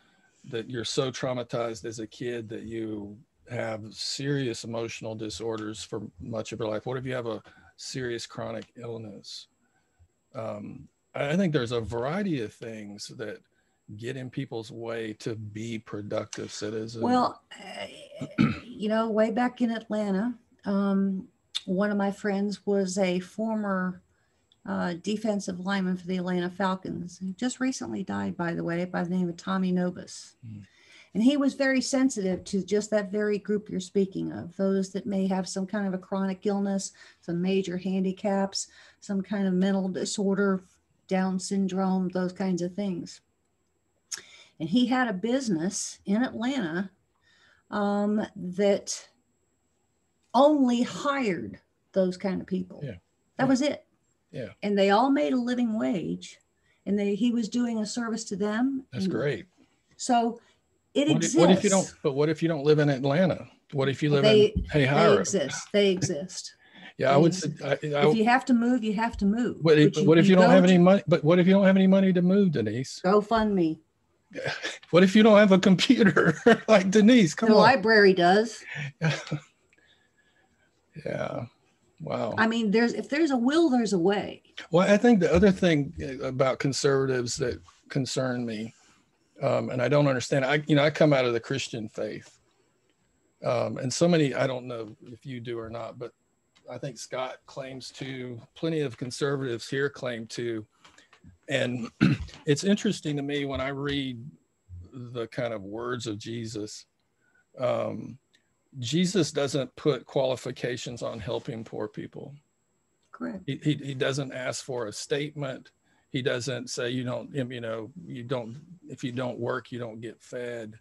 Speaker 1: that you're so traumatized as a kid that you have serious emotional disorders for much of your life? What if you have a serious chronic illness? I think there's a variety of things that get in people's way to be productive citizens.
Speaker 2: Well, way back in Atlanta, one of my friends was a former defensive lineman for the Atlanta Falcons. He just recently died, by the way, by the name of Tommy Novus. Mm. And he was very sensitive to just that very group you're speaking of, those that may have some kind of a chronic illness, some major handicaps, some kind of mental disorder, Down syndrome, those kinds of things. And he had a business in Atlanta that only hired those kind of people. Yeah. That was it. Yeah. And they all made a living wage, and he was doing a service to them.
Speaker 1: That's great.
Speaker 2: So it exists.
Speaker 1: What if you don't live in Atlanta? What if you live in Hayhira?
Speaker 2: They exist.
Speaker 1: Yeah, I would say
Speaker 2: if you have to move, you have to move.
Speaker 1: What if you don't have any money? But what if you don't have any money to move, Denise?
Speaker 2: GoFundMe.
Speaker 1: What if you don't have a computer like Denise?
Speaker 2: The library does.
Speaker 1: Yeah. Wow.
Speaker 2: I mean, if there's a will, there's a way.
Speaker 1: Well, I think the other thing about conservatives that concern me, and I don't understand, I come out of the Christian faith, and so many, I don't know if you do or not, but I think Scott claims to, plenty of conservatives here claim to. And it's interesting to me when I read the kind of words of Jesus, Jesus doesn't put qualifications on helping poor people.
Speaker 2: Correct.
Speaker 1: He doesn't ask for a statement. He doesn't say, if you don't work, you don't get fed.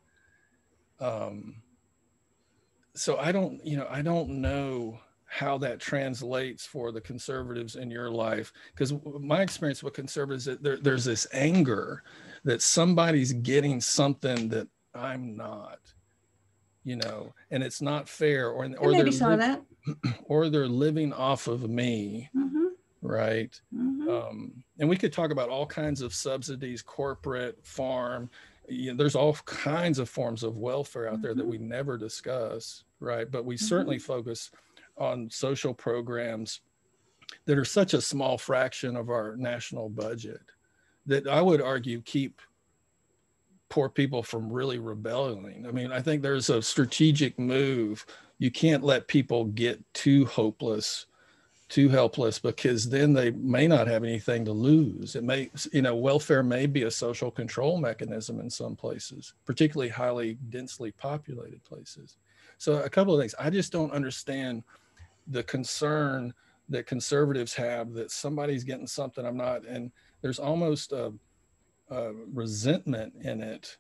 Speaker 1: So I don't know how that translates for the conservatives in your life. Because my experience with conservatives, there's this anger that somebody's getting something that I'm not, you know, and it's not fair, or
Speaker 2: maybe saw that.
Speaker 1: or they're living off of me.
Speaker 2: Mm-hmm.
Speaker 1: Right.
Speaker 2: Mm-hmm.
Speaker 1: And we could talk about all kinds of subsidies, corporate, farm. You know, there's all kinds of forms of welfare out there that we never discuss, right? But we certainly focus on social programs that are such a small fraction of our national budget that I would argue keep poor people from really rebelling. I mean, I think there's a strategic move. You can't let people get too hopeless, too helpless, because then they may not have anything to lose. It may, you know, welfare may be a social control mechanism in some places, particularly highly densely populated places. So a couple of things. I just don't understand the concern that conservatives have that somebody's getting something I'm not. And there's almost a resentment in it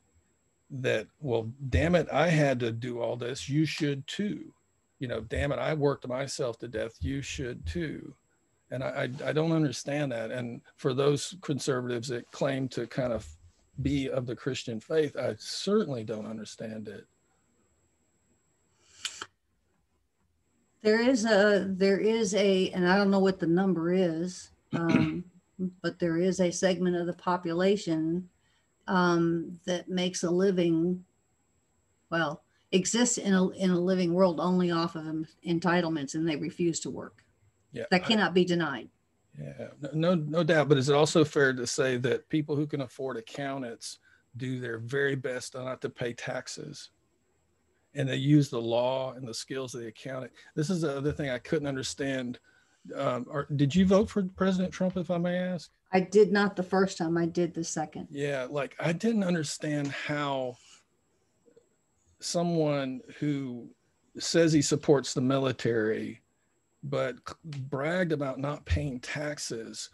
Speaker 1: that, well, damn it, I had to do all this. You should too. You know, damn it, I worked myself to death. You should too. And I don't understand that. And for those conservatives that claim to kind of be of the Christian faith, I certainly don't understand it.
Speaker 2: There is a, and I don't know what the number is, but there is a segment of the population that makes a living, well, exists in a living world only off of entitlements, and they refuse to work.
Speaker 1: Yeah,
Speaker 2: that cannot be denied.
Speaker 1: Yeah, no doubt. But is it also fair to say that people who can afford accountants do their very best not to pay taxes? And they use the law and the skills of the accountant. This is the other thing I couldn't understand. Did you vote for President Trump, if I may ask?
Speaker 2: I did not the first time. I did the second.
Speaker 1: Yeah, like I didn't understand how someone who says he supports the military, but bragged about not paying taxes,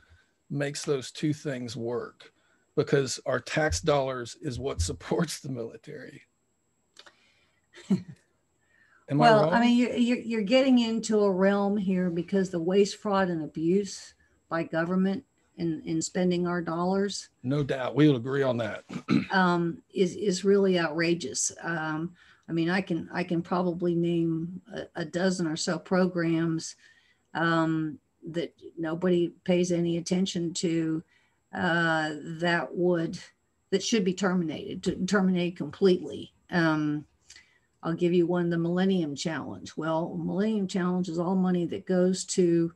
Speaker 1: makes those two things work, because our tax dollars is what supports the military.
Speaker 2: Well, I mean, you're getting into a realm here, because the waste, fraud, and abuse by government in spending our dollars,
Speaker 1: no doubt, we will agree on that,
Speaker 2: is really outrageous. I mean, I can probably name a dozen or so programs that nobody pays any attention to, that should be terminated completely. I'll give you one, the Millennium Challenge. Well, Millennium Challenge is all money that goes to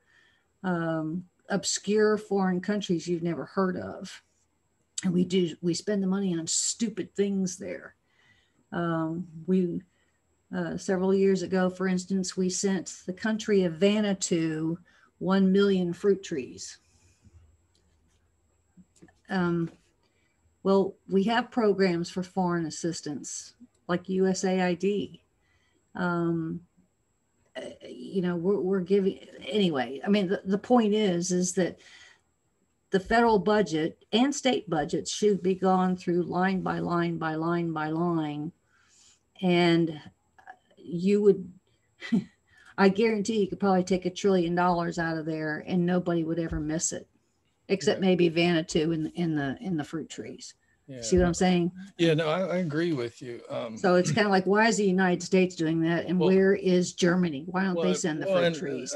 Speaker 2: obscure foreign countries you've never heard of. And we spend the money on stupid things there. Several years ago, for instance, we sent the country of Vanuatu 1 million fruit trees. Well, we have programs for foreign assistance like USAID. You know, we're giving, anyway. I mean, the point is that the federal budget and state budgets should be gone through line by line by line by line. And you would, I guarantee you could probably take $1 trillion out of there and nobody would ever miss it, except maybe Vanuatu in the fruit trees. Yeah. See what I'm saying?
Speaker 1: Yeah, no, I agree with you.
Speaker 2: So it's kind of like, why is the United States doing that? And where is Germany? Why don't they send the fruit trees?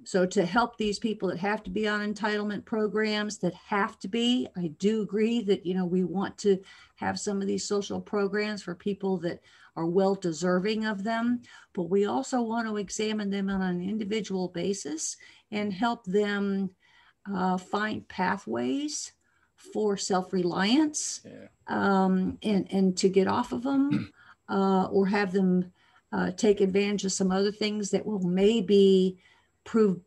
Speaker 2: So to help these people that have to be on entitlement programs, I do agree that, you know, we want to have some of these social programs for people that are well deserving of them, but we also want to examine them on an individual basis and help them find pathways for self-reliance, and to get off of them, or have them take advantage of some other things that will maybe prove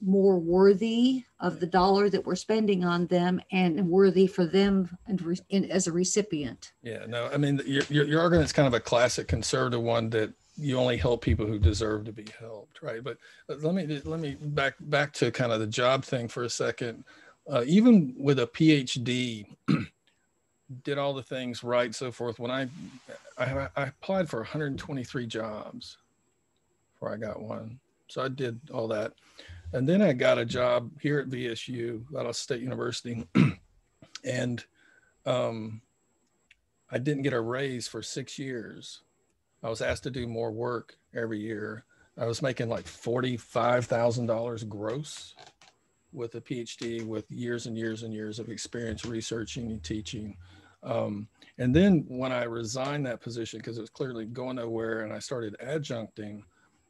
Speaker 2: more worthy of the dollar that we're spending on them, and worthy for them and as a recipient. Yeah,
Speaker 1: no, I mean, your argument's kind of a classic conservative one, that you only help people who deserve to be helped, right? But let me back to kind of the job thing for a second. Even with a PhD, did all the things right, so forth. When I applied for 123 jobs before I got one. So I did all that. And then I got a job here at VSU, Valdosta State University. And I didn't get a raise for 6 years. I was asked to do more work every year. I was making like $45,000 gross with a PhD, with years and years and years of experience researching and teaching. And then when I resigned that position, because it was clearly going nowhere, and I started adjuncting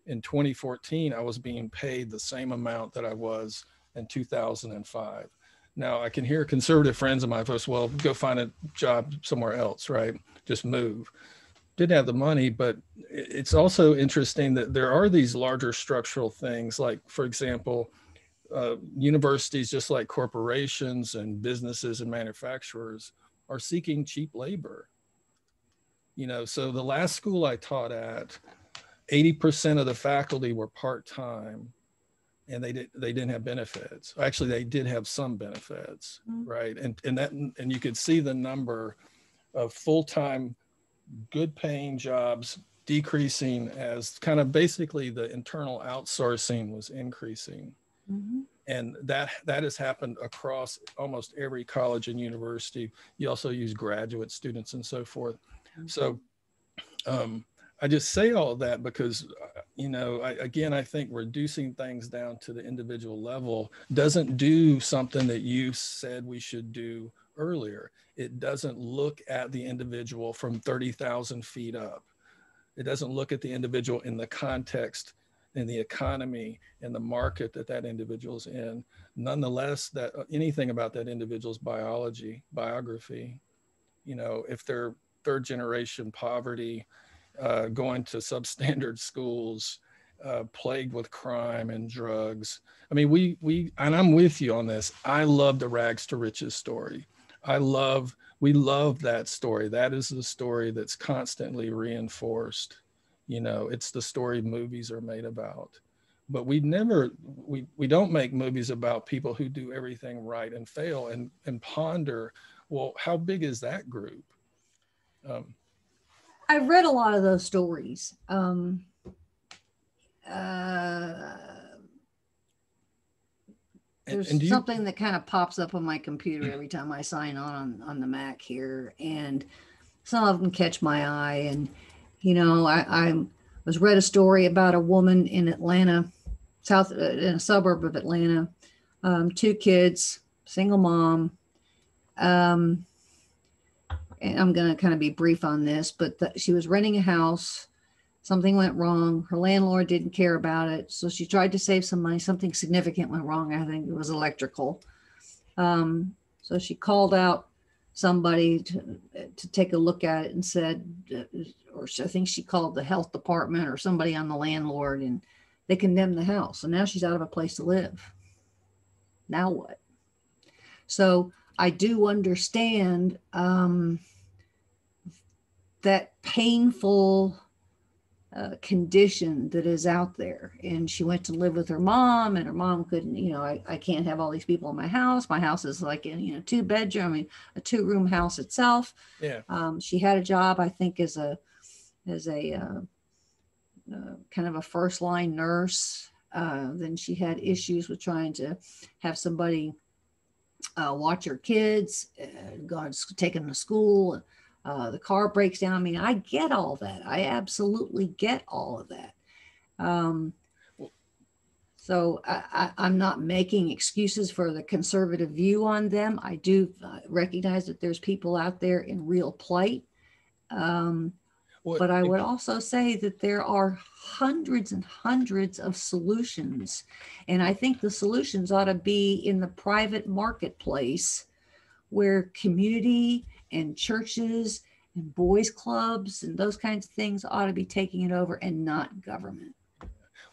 Speaker 1: in 2014, I was being paid the same amount that I was in 2005. Now I can hear conservative friends of mine folks, well, go find a job somewhere else, right? Just move. Didn't have the money, but it's also interesting that there are these larger structural things, like, for example, universities, just like corporations and businesses and manufacturers, are seeking cheap labor. So the last school I taught at, 80% of the faculty were part-time, and they didn't have benefits. Actually, they did have some benefits, right? And you could see the number of full-time, good-paying jobs decreasing as kind of basically the internal outsourcing was increasing. Mm-hmm. And that has happened across almost every college and university. You also use graduate students and so forth. Mm-hmm. So I just say all of that because, I think reducing things down to the individual level doesn't do something that you said we should do earlier. It doesn't look at the individual from 30,000 feet up. It doesn't look at the individual in the context, in the economy, in the market that individual's in. Nonetheless, that anything about that individual's biography, if they're third generation poverty, going to substandard schools, plagued with crime and drugs. I mean, and I'm with you on this. I love the rags to riches story. We love that story. That is the story that's constantly reinforced. It's the story movies are made about. But we don't make movies about people who do everything right and fail and ponder, well, how big is that group?
Speaker 2: I've read a lot of those stories. There's something that kind of pops up on my computer every time I sign on the Mac here, and some of them catch my eye. And I was read a story about a woman in Atlanta, in a suburb of Atlanta, 2 kids, single mom. And I'm going to kind of be brief on this, but she was renting a house. Something went wrong. Her landlord didn't care about it. So she tried to save some money. Something significant went wrong. I think it was electrical. So she called out somebody to take a look at it and said, or I think she called the health department or somebody on the landlord, and they condemned the house. So now she's out of a place to live. Now what? So I do understand that painful condition that is out there. And she went to live with her mom, and her mom couldn't, I can't have all these people in my house. My house is like in, 2-bedroom, a 2-room house itself.
Speaker 1: Yeah.
Speaker 2: She had a job, I think, as a kind of a first line nurse. Then she had issues with trying to have somebody watch her kids, God's taken them to school. The car breaks down. I mean, I get all that. I absolutely get all of that. So I'm not making excuses for the conservative view on them. I do recognize that there's people out there in real plight. But I would also say that there are hundreds and hundreds of solutions. And I think the solutions ought to be in the private marketplace, where community and churches and boys clubs and those kinds of things ought to be taking it over, and not government.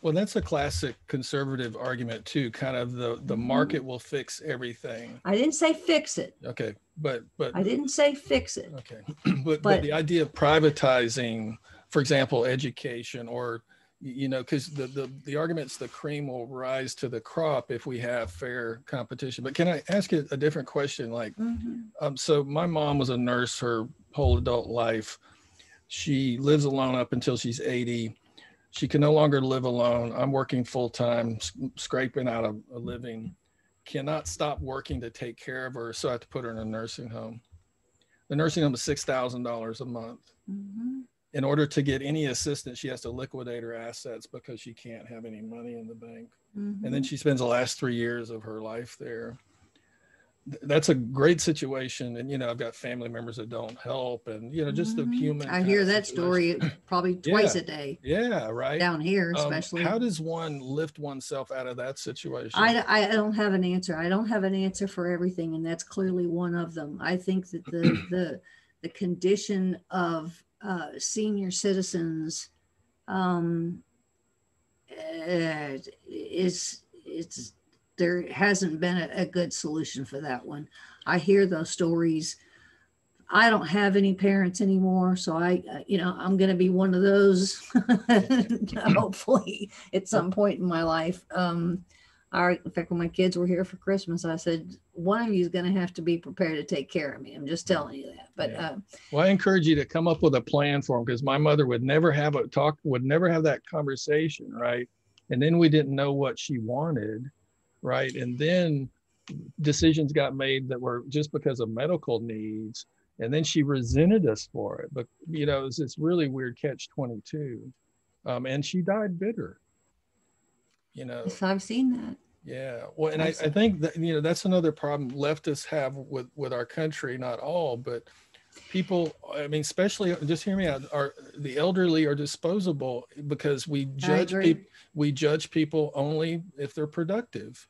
Speaker 1: Well, that's a classic conservative argument too, kind of the market will fix everything.
Speaker 2: I didn't say fix it.
Speaker 1: Okay. But
Speaker 2: I didn't say fix it.
Speaker 1: Okay. but the idea of privatizing, for example, education, or, because the argument's the cream will rise to the crop if we have fair competition. But can I ask you a different question? Like, so my mom was a nurse her whole adult life. She lives alone up until she's 80. She can no longer live alone. I'm working full time, scraping out a living. Cannot stop working to take care of her, so I have to put her in a nursing home. The nursing home is $6,000 a month. Mm-hmm. In order to get any assistance, she has to liquidate her assets because she can't have any money in the bank. Mm-hmm. And then she spends the last 3 years of her life there. That's a great situation. And, I've got family members that don't help, and, just the human.
Speaker 2: I hear that story probably twice a day.
Speaker 1: Yeah. Right.
Speaker 2: Down here, especially.
Speaker 1: How does one lift oneself out of that situation?
Speaker 2: I don't have an answer. I don't have an answer for everything. And that's clearly one of them. I think that the condition of senior citizens there hasn't been a good solution for that one. I hear those stories. I don't have any parents anymore, so I'm going to be one of those hopefully at some point in my life. In fact, when my kids were here for Christmas, I said, one of you is going to have to be prepared to take care of me. I'm just telling you that. But
Speaker 1: well, I encourage you to come up with a plan for them, because my mother would never have that conversation, right? And then we didn't know what she wanted, right? And then decisions got made that were just because of medical needs, and then she resented us for it. But it was this really weird catch-22, and she died bitter.
Speaker 2: Yes, I've seen that.
Speaker 1: Yeah. Well, and I think that, that's another problem leftists have with our country, not all, but people, especially, just hear me out, the elderly are disposable because we judge people only if they're productive.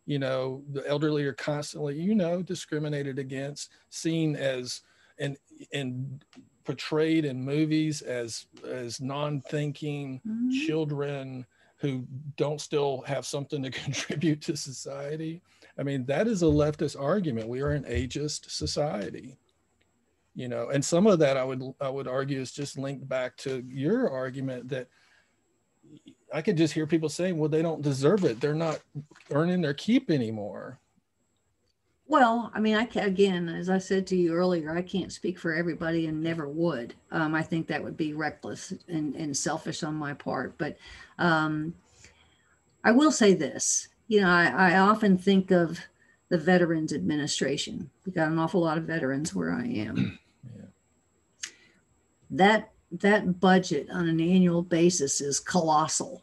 Speaker 1: The elderly are constantly, discriminated against, seen as, and portrayed in movies as non-thinking children who don't still have something to contribute to society. That is a leftist argument. We are an ageist society, and some of that I would argue is just linked back to your argument that I could just hear people saying, well, they don't deserve it. They're not earning their keep anymore.
Speaker 2: Well, again, as I said to you earlier, I can't speak for everybody and never would. I think that would be reckless and selfish on my part. But I will say this, I often think of the Veterans Administration. We got an awful lot of veterans where I am. Yeah. That budget on an annual basis is colossal.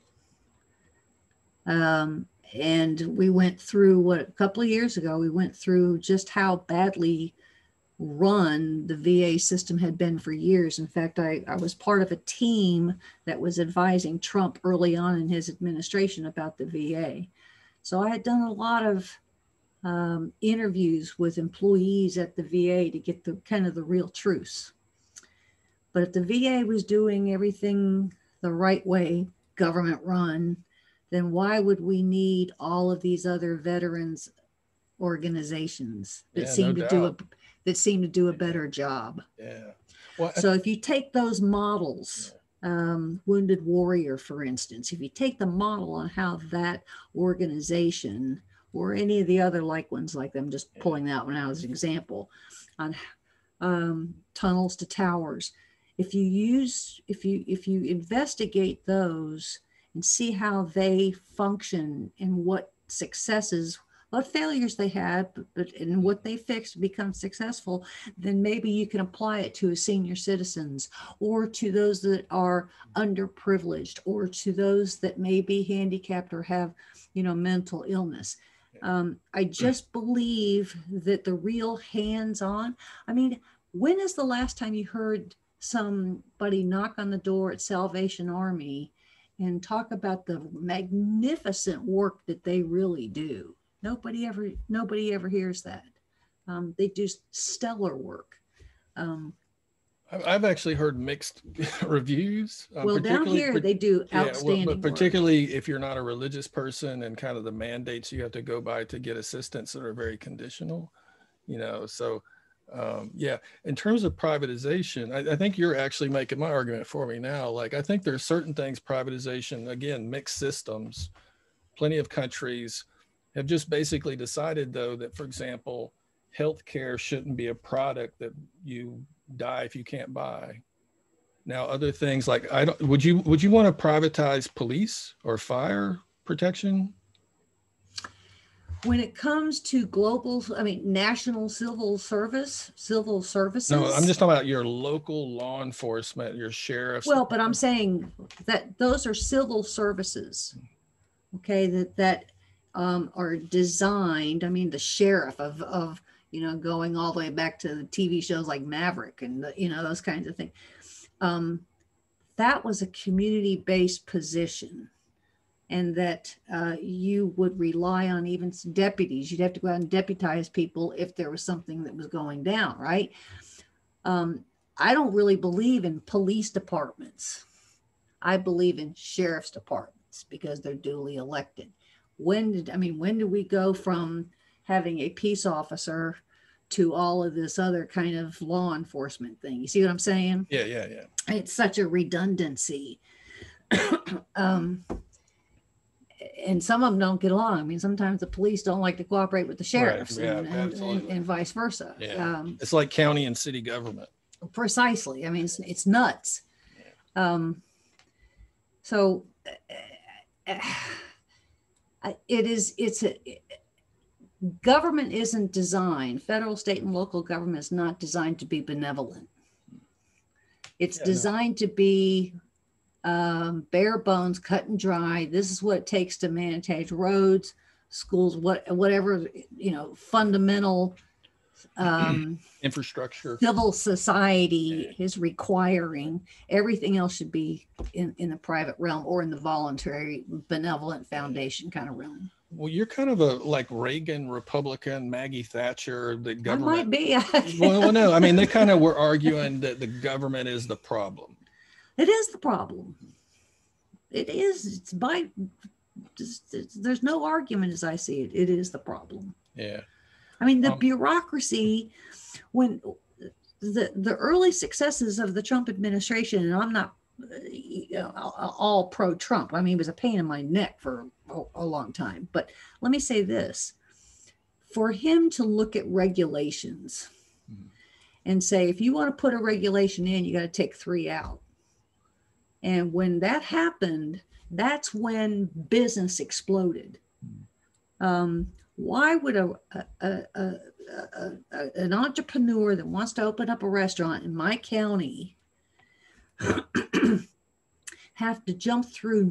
Speaker 2: And we went through a couple of years ago, we went through just how badly run the VA system had been for years. In fact, I was part of a team that was advising Trump early on in his administration about the VA. So I had done a lot of interviews with employees at the VA to get the real truth. But if the VA was doing everything the right way, government run, then why would we need all of these other veterans organizations that seem to do a better job?
Speaker 1: Yeah. Well,
Speaker 2: so if you take those models, Wounded Warrior, for instance, if you take the model on how that organization or any of the other like ones, like I'm just pulling that one out as an example, on Tunnels to Towers, if you investigate those and see how they function and what successes, what failures they had, but and what they fixed to become successful, then maybe you can apply it to senior citizens or to those that are underprivileged or to those that may be handicapped or have, mental illness. I just believe that the real hands-on, when is the last time you heard somebody knock on the door at Salvation Army and talk about the magnificent work that they really do? Nobody ever hears that. They do stellar work.
Speaker 1: I've actually heard mixed reviews.
Speaker 2: Well, down here they do outstanding
Speaker 1: but particularly if you're not a religious person and kind of the mandates you have to go by to get assistance that are very conditional, so in terms of privatization, I think you're actually making my argument for me now. Like, I think there's certain things, privatization, again, mixed systems, plenty of countries have just basically decided, though, that, for example, healthcare shouldn't be a product that you die if you can't buy. Now, other things like would you want to privatize police or fire protection?
Speaker 2: When it comes to national civil services.
Speaker 1: No, I'm just talking about your local law enforcement, your sheriffs.
Speaker 2: Well, but I'm saying that those are civil services, okay, that are designed. I mean, the sheriff of going all the way back to the TV shows like Maverick and those kinds of things. That was a community-based position. And that you would rely on even some deputies. You'd have to go out and deputize people if there was something that was going down, right? I don't really believe in police departments. I believe in sheriff's departments because they're duly elected. When do we go from having a peace officer to all of this other kind of law enforcement thing? You see what I'm saying?
Speaker 1: Yeah.
Speaker 2: It's such a redundancy. And some of them don't get along. I mean, sometimes the police don't like to cooperate with the sheriffs,
Speaker 1: right.
Speaker 2: and vice versa.
Speaker 1: Yeah. It's like county and city government.
Speaker 2: Precisely. I mean, it's nuts. So government isn't designed, federal, state, and local government is not designed to be benevolent. It's designed to be bare bones, cut and dry. This is what it takes to manage roads, schools, whatever, fundamental
Speaker 1: infrastructure
Speaker 2: civil society is requiring. Everything else should be in the private realm or in the voluntary benevolent foundation kind of realm.
Speaker 1: Well, you're kind of a like Reagan Republican, Maggie Thatcher, the government.
Speaker 2: I might be.
Speaker 1: well, no, I mean, they kind of were arguing that the government is the problem.
Speaker 2: It is the problem. It is. There's no argument as I see it. It is the problem.
Speaker 1: Yeah.
Speaker 2: I mean, the bureaucracy, when the early successes of the Trump administration, and I'm not all pro-Trump. I mean, it was a pain in my neck for a long time. But let me say this. For him to look at regulations and say, if you want to put a regulation in, you got to take 3 out. And when that happened, that's when business exploded. Why would an entrepreneur that wants to open up a restaurant in my county have to jump through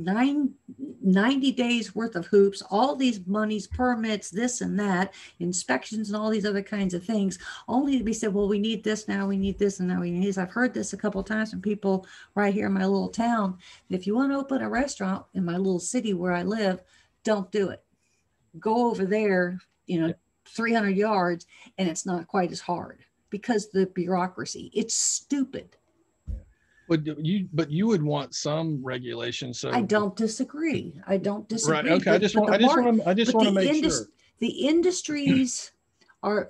Speaker 2: 90 days worth of hoops, all these monies, permits, this and that, inspections and all these other kinds of things, only to be said, well, we need this now, we need this, and now we need this. I've heard this a couple of times from people right here in my little town. If you want to open a restaurant in my little city where I live, don't do it. Go over there, 300 yards, and it's not quite as hard because the bureaucracy, it's stupid.
Speaker 1: But you would want some regulation. So
Speaker 2: I don't disagree. Right.
Speaker 1: Okay. I just want to make sure
Speaker 2: the industries are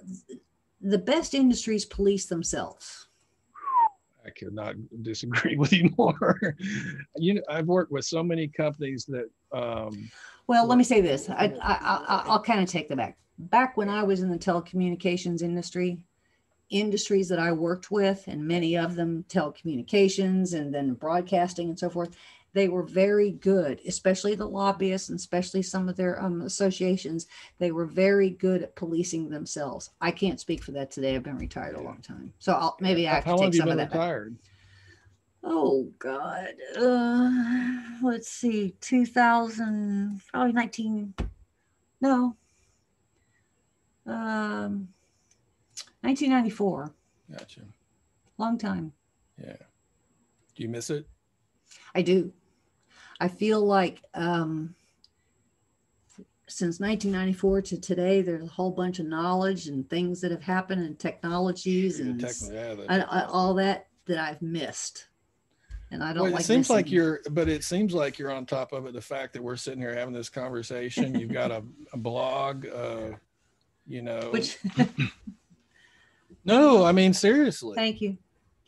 Speaker 2: the best industries police themselves.
Speaker 1: I could not disagree with you more. I've worked with so many companies that.
Speaker 2: Well, let me say this. I'll kind of take that back. Back when I was in the telecommunications industries that I worked with, and many of them telecommunications and then broadcasting and so forth, they were very good, especially the lobbyists and especially some of their associations. They were very good at policing themselves. I can't speak for that today. I've been retired a long time. So maybe I can take some of that
Speaker 1: retired?
Speaker 2: Back. Oh God. Let's see, 2000, probably 1994.
Speaker 1: Gotcha.
Speaker 2: Long time.
Speaker 1: Yeah. Do you miss it?
Speaker 2: I do. I feel like since 1994 to today, there's a whole bunch of knowledge and things that have happened and technologies and all that I've missed. And I don't like.
Speaker 1: It seems like you're on top of it. The fact that we're sitting here having this conversation, you've got a blog, Which No, I mean, seriously.
Speaker 2: Thank you.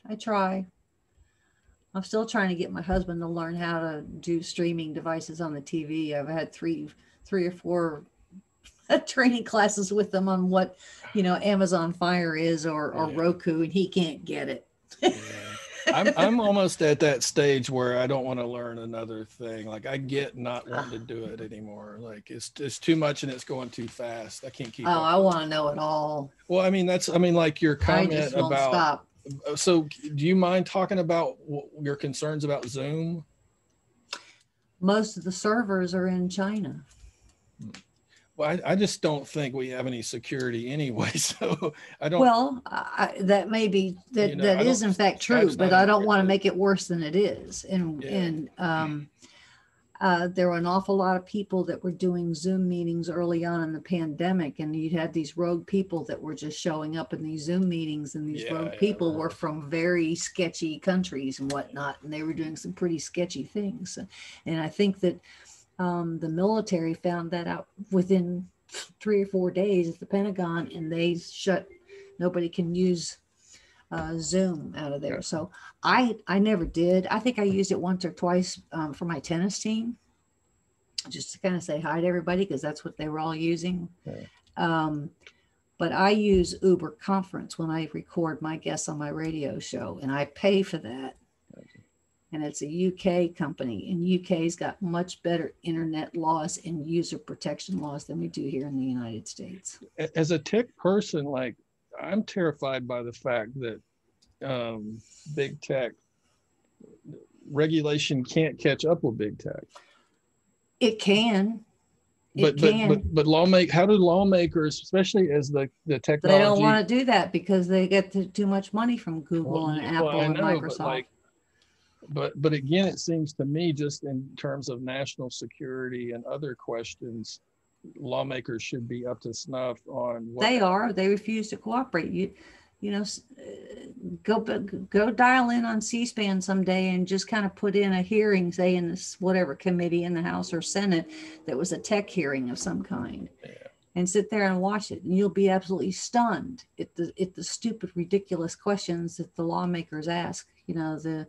Speaker 2: I try. I'm still trying to get my husband to learn how to do streaming devices on the TV. I've had three or four training classes with them on what, Amazon Fire is or Roku, and he can't get it.
Speaker 1: I'm almost at that stage where I don't want to learn another thing. Like I get not wanting to do it anymore. Like it's too much and it's going too fast. I can't keep up.
Speaker 2: I want to know it all.
Speaker 1: Well, I mean, like your
Speaker 2: I
Speaker 1: comment
Speaker 2: just won't
Speaker 1: about,
Speaker 2: stop.
Speaker 1: so do you mind talking about your concerns about Zoom?
Speaker 2: Most of the servers are in China.
Speaker 1: Well, I just don't think we have any security anyway. So I don't.
Speaker 2: Well, that may be that that is in fact true, but I don't want to make it worse than it is. And there were an awful lot of people that were doing Zoom meetings early on in the pandemic, and you had these rogue people that were just showing up in these Zoom meetings, and these rogue people were from very sketchy countries and whatnot, and they were doing some pretty sketchy things. And I think that the military found that out within 3 or 4 days at the Pentagon, and they nobody can use Zoom out of there. Yeah. So I never did. I think I used it once or twice for my tennis team, just to kind of say hi to everybody, because that's what they were all using. Yeah. But I use Uber Conference when I record my guests on my radio show, and I pay for that. And it's a UK company, and UK's got much better internet laws and user protection laws than we do here in the United States.
Speaker 1: As a tech person, like I'm terrified by the fact that big tech regulation can't catch up with big tech.
Speaker 2: It can.
Speaker 1: But how do lawmakers, especially as the technology,
Speaker 2: they don't want to do that because they get too much money from Google and Apple and Microsoft.
Speaker 1: But again, it seems to me, just in terms of national security and other questions, lawmakers should be up to snuff on what
Speaker 2: they refuse to cooperate. You know, go dial in on C-SPAN someday and just kind of put in a hearing, say in this whatever committee in the House or Senate that was a tech hearing of some kind. Yeah. And sit there and watch it, and you'll be absolutely stunned at the stupid, ridiculous questions that the lawmakers ask. You know, the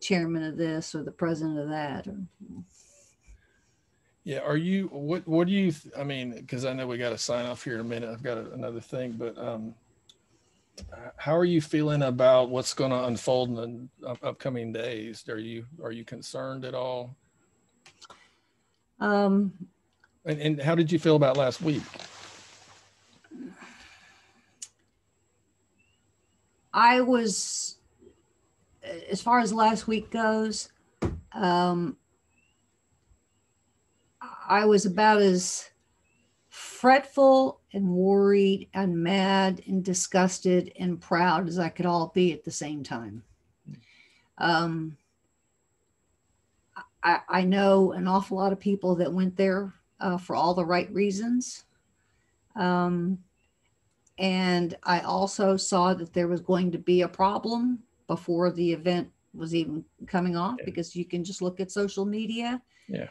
Speaker 2: chairman of this or the president of that.
Speaker 1: Yeah. Are you, what do you, I mean, because I know we got to sign off here in a minute. I've got another thing, but how are you feeling about what's going to unfold in the upcoming days? Are you concerned at all? And how did you feel about last week?
Speaker 2: I was, as far as last week goes, I was about as fretful and worried and mad and disgusted and proud as I could all be at the same time. I know an awful lot of people that went there for all the right reasons. And I also saw that there was going to be a problem before the event was even coming off, because you can just look at social media.
Speaker 1: Yeah.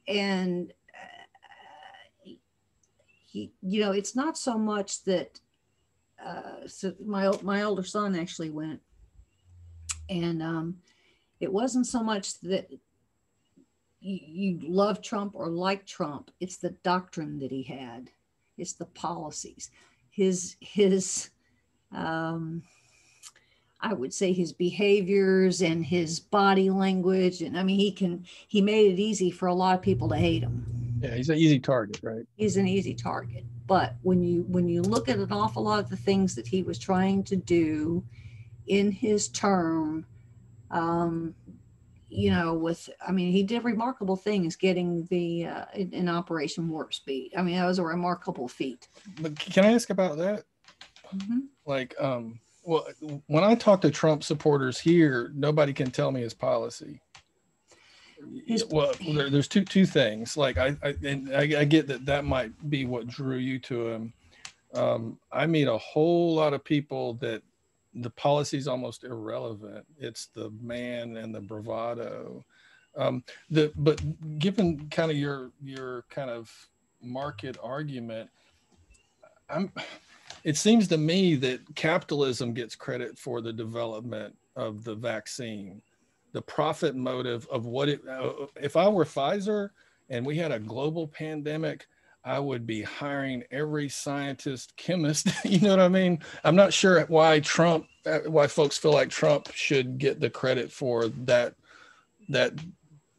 Speaker 2: And you know, it's not so much that so my older son actually went, and it wasn't so much that you love Trump or like Trump. It's the doctrine that he had. It's the policies. His I would say his behaviors and his body language. And I mean, he made it easy for a lot of people to hate him.
Speaker 1: Yeah, he's an easy target, right?
Speaker 2: He's an easy target. But when you look at an awful lot of the things that he was trying to do in his term, you know, he did remarkable things getting the in Operation Warp Speed. I mean, that was a remarkable feat.
Speaker 1: But can I ask about that? Mm-hmm. Like, well, when I talk to Trump supporters here, nobody can tell me his policy. Well, there's two things. Like I get that might be what drew you to him. I meet a whole lot of people that the policy is almost irrelevant. It's the man and the bravado. But given kind of your kind of market argument, it seems to me that capitalism gets credit for the development of the vaccine, the profit motive of what it, if I were Pfizer and we had a global pandemic, I would be hiring every scientist, chemist. You know what I mean? I'm not sure why folks feel like Trump should get the credit for that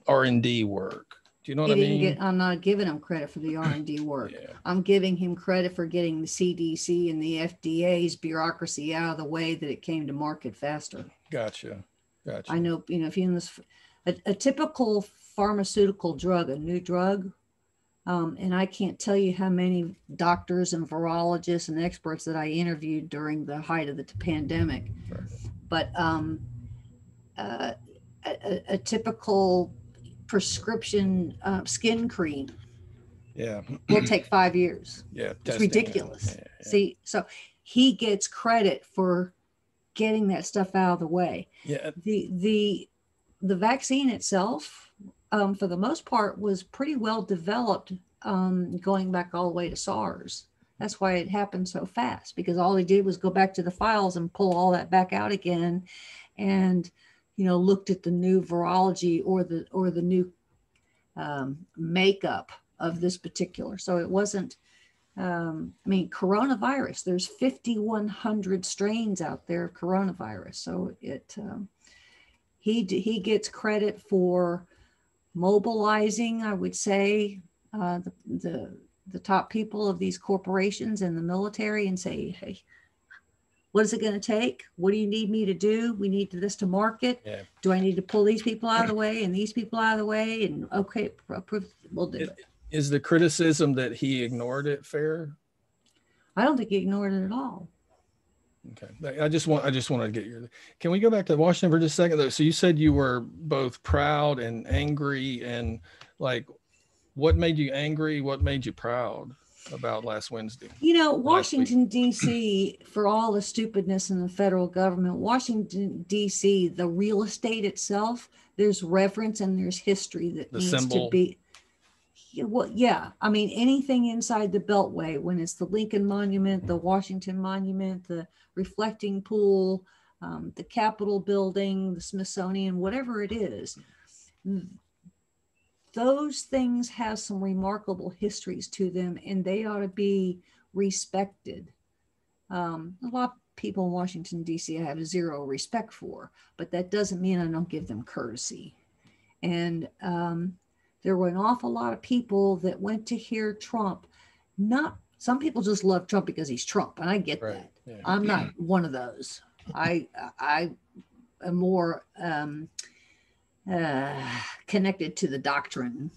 Speaker 1: R&D work. Do you know what I mean?
Speaker 2: I'm not giving him credit for the R&D work.
Speaker 1: Yeah.
Speaker 2: I'm giving him credit for getting the CDC and the FDA's bureaucracy out of the way that it came to market faster.
Speaker 1: Gotcha.
Speaker 2: I know, if you know, a typical pharmaceutical drug, a new drug, and I can't tell you how many doctors and virologists and experts that I interviewed during the height of the pandemic.
Speaker 1: Right.
Speaker 2: But a typical prescription skin cream will take 5 years.
Speaker 1: Yeah,
Speaker 2: it's ridiculous. Yeah. See, so he gets credit for getting that stuff out of the way.
Speaker 1: Yeah.
Speaker 2: The vaccine itself, for the most part, was pretty well developed, going back all the way to SARS. That's why it happened so fast, because all they did was go back to the files and pull all that back out again, and looked at the new virology or the new makeup of this particular. So it wasn't. Coronavirus. There's 5,100 strains out there of coronavirus. So he gets credit for mobilizing, I would say, the top people of these corporations and the military, and say, hey, what is it going to take? What do you need me to do? We need this to market. Yeah. Do I need to pull these people out of the way and these people out of the way? And okay, we'll do it.
Speaker 1: Is the criticism that he ignored it fair?
Speaker 2: I don't think he ignored it at all.
Speaker 1: Okay. I just wanted to get can we go back to Washington for just a second though? So you said you were both proud and angry, and what made you angry? What made you proud about last Wednesday?
Speaker 2: Washington, D.C., for all the stupidness in the federal government, Washington, D.C., the real estate itself, there's reverence and there's history that needs to be. Well, yeah. Anything inside the Beltway, when it's the Lincoln Monument, the Washington Monument, the reflecting pool, the Capitol building, the Smithsonian, whatever it is, those things have some remarkable histories to them, and they ought to be respected. A lot of people in Washington, D.C. I have zero respect for, but that doesn't mean I don't give them courtesy. And there were an awful lot of people that went to hear Trump. Some people just love Trump because he's Trump, and I get that. Yeah. I'm not one of those. I am more connected to the doctrine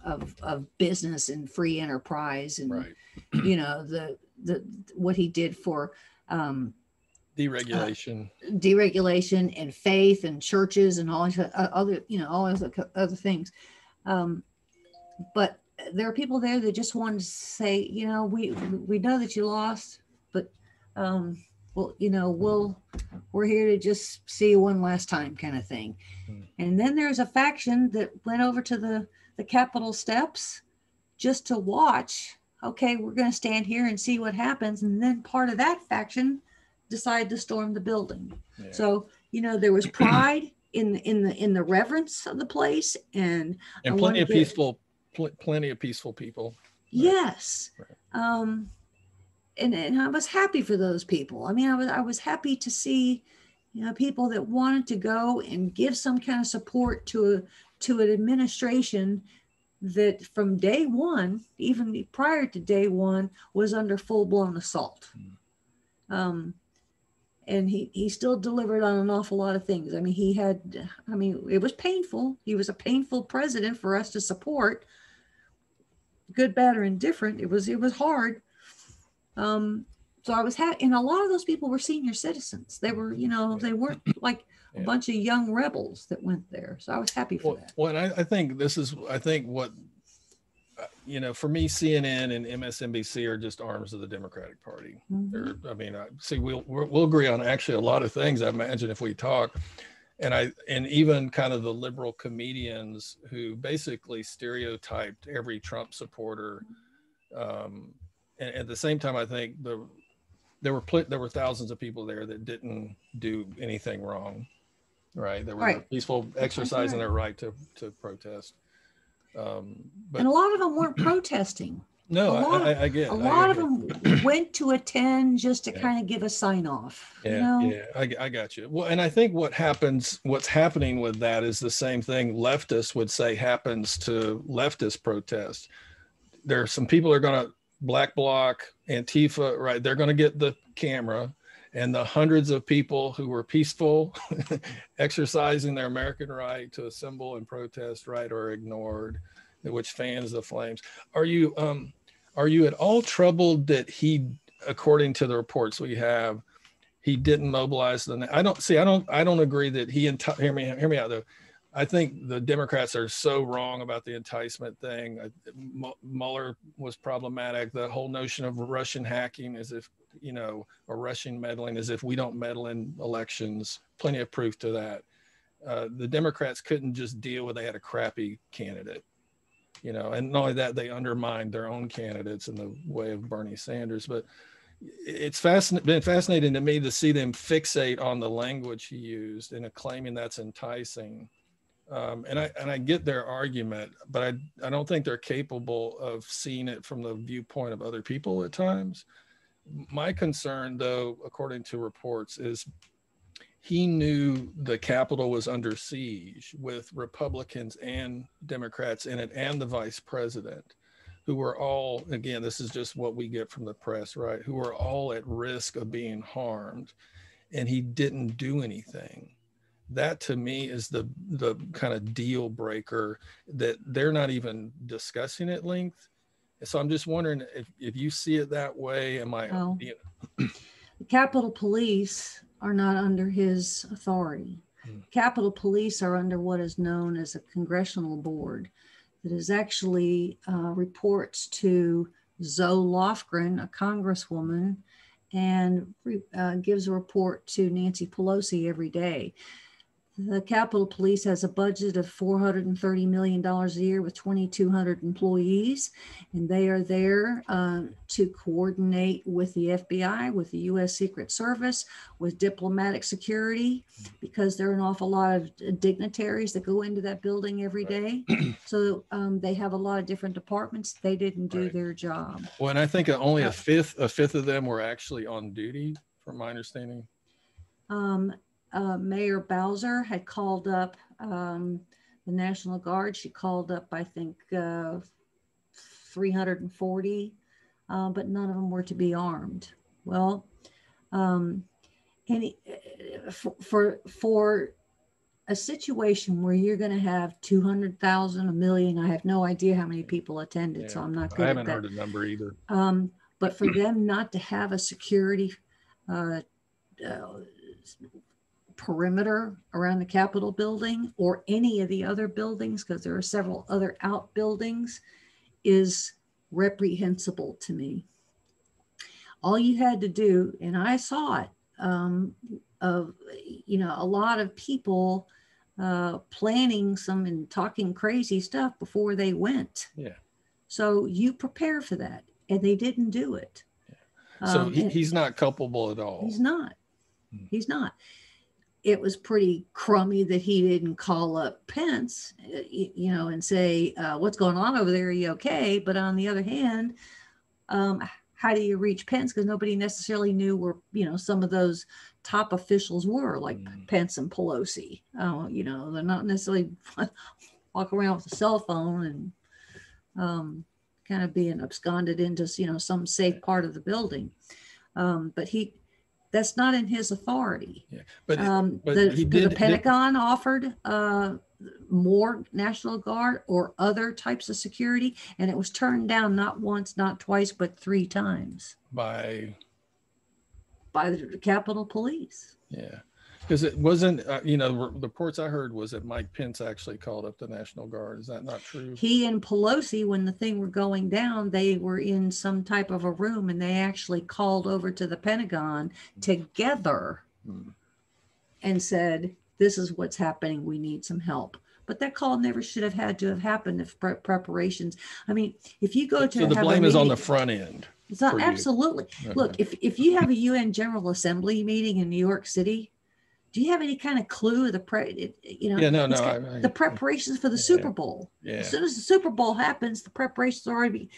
Speaker 2: of business and free enterprise, and
Speaker 1: right.
Speaker 2: The what he did for
Speaker 1: deregulation
Speaker 2: and faith and churches and all other all other things. But there are people there that just want to say, we know that you lost, but we're here to just see you one last time, kind of thing. And then there's a faction that went over to the Capitol steps just to watch. Okay, we're going to stand here and see what happens. And then part of that faction decided to storm the building. Yeah. So there was pride in the reverence of the place, and
Speaker 1: plenty of peaceful people.
Speaker 2: Yes. Right. And I was happy for those people. I was happy to see, people that wanted to go and give some kind of support to an administration that from day one, even prior to day one, was under full-blown assault. And he still delivered on an awful lot of things. It was painful. He was a painful president for us to support, good, bad, or indifferent. It was hard. So I was happy, and a lot of those people were senior citizens. They were, they weren't like a bunch of young rebels that went there. So I was happy for that.
Speaker 1: Well, and I think what, for me, CNN and MSNBC are just arms of the Democratic Party. Mm-hmm. We'll agree on actually a lot of things, I imagine, if we talk. And even kind of the liberal comedians who basically stereotyped every Trump supporter. And at the same time, I think there were thousands of people there that didn't do anything wrong, right? They were peaceful, exercising their right to protest.
Speaker 2: And a lot of them weren't protesting.
Speaker 1: No, I get
Speaker 2: a
Speaker 1: it.
Speaker 2: lot of them went to attend just to kind of give a sign off.
Speaker 1: Yeah, I got you. Well, and I think what's happening with that is the same thing leftists would say happens to leftist protests. There are some people are going to Black Bloc, Antifa, right? They're going to get the camera, and the hundreds of people who were peaceful, exercising their American right to assemble and protest, right, are ignored, which fans the flames. Are you at all troubled that he, according to the reports we have, he didn't mobilize I don't agree that he, hear me out though. I think the Democrats are so wrong about the enticement thing. Mueller was problematic. The whole notion of Russian hacking as if, or Russian meddling as if we don't meddle in elections. Plenty of proof to that. The Democrats couldn't just deal with they had a crappy candidate, and not only that, they undermined their own candidates in the way of Bernie Sanders. But it's been fascinating to me to see them fixate on the language he used and claiming that's enticing. And I get their argument, but I don't think they're capable of seeing it from the viewpoint of other people at times. My concern, though, according to reports, is he knew the Capitol was under siege with Republicans and Democrats in it and the vice president, who were all, again, this is just what we get from the press, right? Who were all at risk of being harmed, and he didn't do anything. That to me is the kind of deal breaker that they're not even discussing at length. So I'm just wondering if you see it that way.
Speaker 2: The Capitol Police are not under his authority. Capitol Police are under what is known as a congressional board that is actually reports to Zoe Lofgren, a congresswoman, and gives a report to Nancy Pelosi every day. The Capitol Police has a budget of $430 million a year with 2,200 employees, and they are there to coordinate with the FBI, with the U.S. Secret Service, with diplomatic security, because there are an awful lot of dignitaries that go into that building every day. So they have a lot of different departments. They didn't do their job.
Speaker 1: Well, and I think only a fifth of them were actually on duty, from my understanding.
Speaker 2: Mayor Bowser had called up the National Guard. She called up, I think, 340, but none of them were to be armed. Well, for a situation where you're going to have 200,000, a million, I have no idea how many people attended, so I'm not good at that.
Speaker 1: I haven't heard a number either.
Speaker 2: But for them not to have a security perimeter around the Capitol building or any of the other buildings, because there are several other outbuildings, is reprehensible to me. All you had to do, and I saw it, a lot of people planning some and talking crazy stuff before they went.
Speaker 1: Yeah.
Speaker 2: So you prepare for that, and they didn't do it.
Speaker 1: Yeah. So he's not culpable at all.
Speaker 2: He's not. He's not. It was pretty crummy that he didn't call up Pence, and say, what's going on over there? Are you okay? But on the other hand, how do you reach Pence? Because nobody necessarily knew where, some of those top officials were, like Pence and Pelosi. They're not necessarily walk around with a cell phone and kind of being absconded into, some safe part of the building. But that's not in his authority.
Speaker 1: Yeah. But
Speaker 2: the Pentagon offered more National Guard or other types of security, and it was turned down not once, not twice, but 3 times by the Capitol Police.
Speaker 1: Yeah, because it wasn't. The reports I heard was that Mike Pence actually called up the National Guard. Is that not true?
Speaker 2: He and Pelosi, when the thing were going down, they were in some type of a room, and they actually called over to the Pentagon together and said, this is what's happening. We need some help. But that call never should have had to have happened if preparations. I mean, if you go to
Speaker 1: so the blame is on the front end.
Speaker 2: It's not absolutely. Okay. Look, if you have a UN General Assembly meeting in New York City, do you have any kind of clue of the the preparations for the Super Bowl?
Speaker 1: Yeah.
Speaker 2: As soon as the Super Bowl happens, the preparations are already.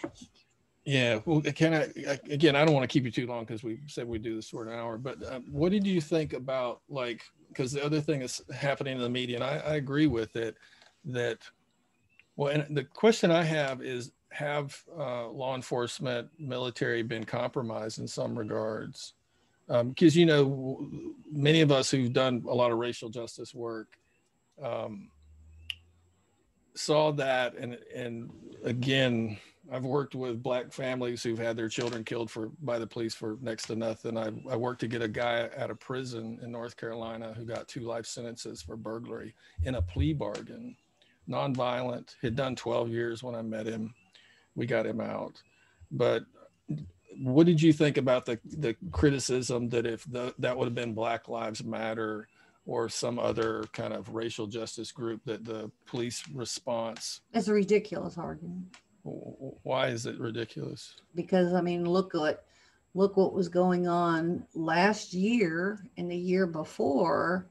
Speaker 1: Yeah. Well, again, I don't want to keep you too long because we said we'd do this for an hour, but what did you think about, like, because the other thing is happening in the media, and I agree with it, that, well, and the question I have is, have law enforcement, military been compromised in some regards? Because, many of us who've done a lot of racial justice work saw that. And again, I've worked with Black families who've had their children killed by the police for next to nothing. I worked to get a guy out of prison in North Carolina who got 2 life sentences for burglary in a plea bargain, nonviolent, had done 12 years when I met him. We got him out. But what did you think about the criticism that if that would have been Black Lives Matter or some other kind of racial justice group, that the police response?
Speaker 2: It's a ridiculous argument.
Speaker 1: Why is it ridiculous?
Speaker 2: Because, I mean, look what was going on last year and the year before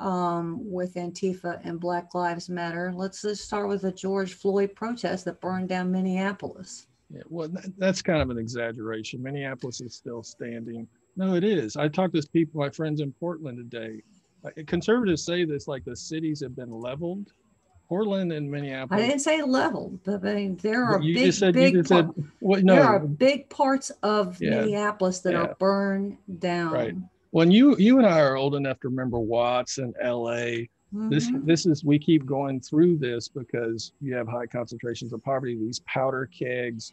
Speaker 2: with Antifa and Black Lives Matter. Let's just start with the George Floyd protest that burned down Minneapolis.
Speaker 1: Yeah, well, that's kind of an exaggeration. Minneapolis is still standing. No, it is. I talked to people, my friends in Portland today. Conservatives say this like the cities have been leveled. Portland and Minneapolis.
Speaker 2: I didn't say leveled, but I mean, there are
Speaker 1: there
Speaker 2: are big parts of Minneapolis that are burned down.
Speaker 1: Right. When you and I are old enough to remember Watts and LA, this is, we keep going through this because you have high concentrations of poverty, these powder kegs,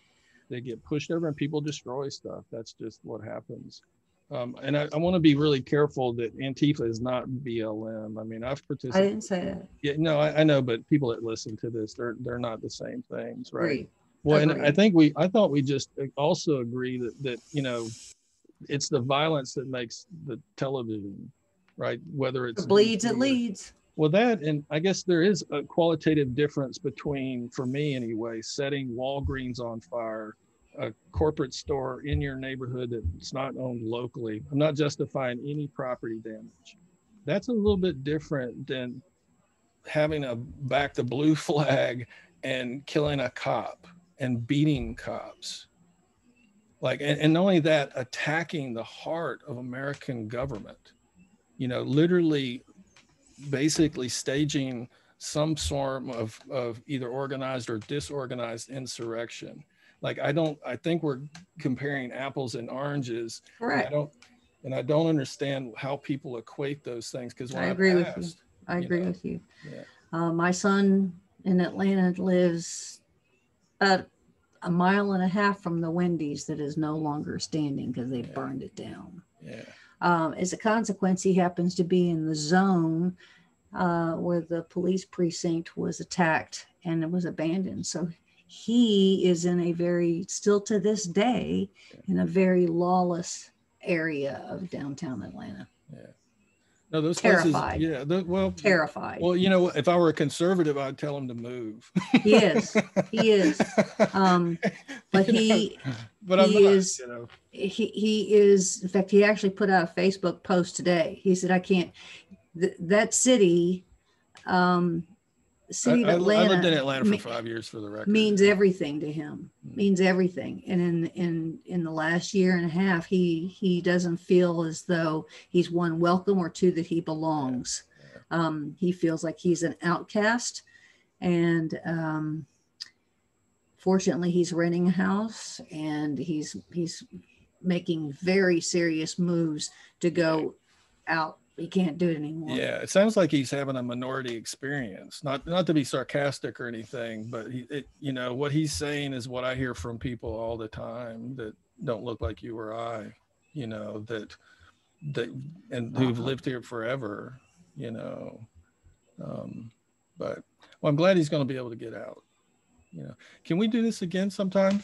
Speaker 1: they get pushed over and people destroy stuff. That's just what happens. And I want to be really careful that Antifa is not BLM. I mean, I've participated.
Speaker 2: I didn't say that.
Speaker 1: Yeah, no, I know, but people that listen to this, they're not the same things, right?
Speaker 2: Agreed.
Speaker 1: Well, and I thought we just also agree that it's the violence that makes the television, right? Whether it's
Speaker 2: it bleeds, it leads.
Speaker 1: Well, that, and I guess there is a qualitative difference between, for me anyway, setting Walgreens on fire, a corporate store in your neighborhood that's not owned locally. I'm not justifying any property damage. That's a little bit different than having a back the blue flag and killing a cop and beating cops. Like, and not only that, attacking the heart of American government, literally basically staging some sort of either organized or disorganized insurrection. Like, I think we're comparing apples and oranges.
Speaker 2: Correct.
Speaker 1: I don't understand how people equate those things. Because
Speaker 2: I agree with you. Yeah. My son in Atlanta lives about 1.5 miles from the Wendy's that is no longer standing because they burned it down.
Speaker 1: Yeah.
Speaker 2: As a consequence, he happens to be in the zone where the police precinct was attacked and it was abandoned. So he is still to this day, in a very lawless area of downtown Atlanta.
Speaker 1: Yeah. No, those
Speaker 2: terrified.
Speaker 1: Places,
Speaker 2: terrified.
Speaker 1: Well, if I were a conservative, I'd tell him to move.
Speaker 2: He is. But he is. In fact, he actually put out a Facebook post today. He said, "I can't. That city." City of Atlanta.
Speaker 1: I lived in Atlanta for 5 years, for the record.
Speaker 2: Means everything to him. Means everything. And in the last 1.5 years, he doesn't feel as though he's, one, welcome, or two, that he belongs. He feels like he's an outcast, and fortunately, he's renting a house, and he's making very serious moves to go out. He can't do it anymore.
Speaker 1: Yeah, it sounds like he's having a minority experience. Not to be sarcastic or anything, but what he's saying is what I hear from people all the time that don't look like you or I, that who've lived here forever, But I'm glad he's going to be able to get out. Can we do this again sometime?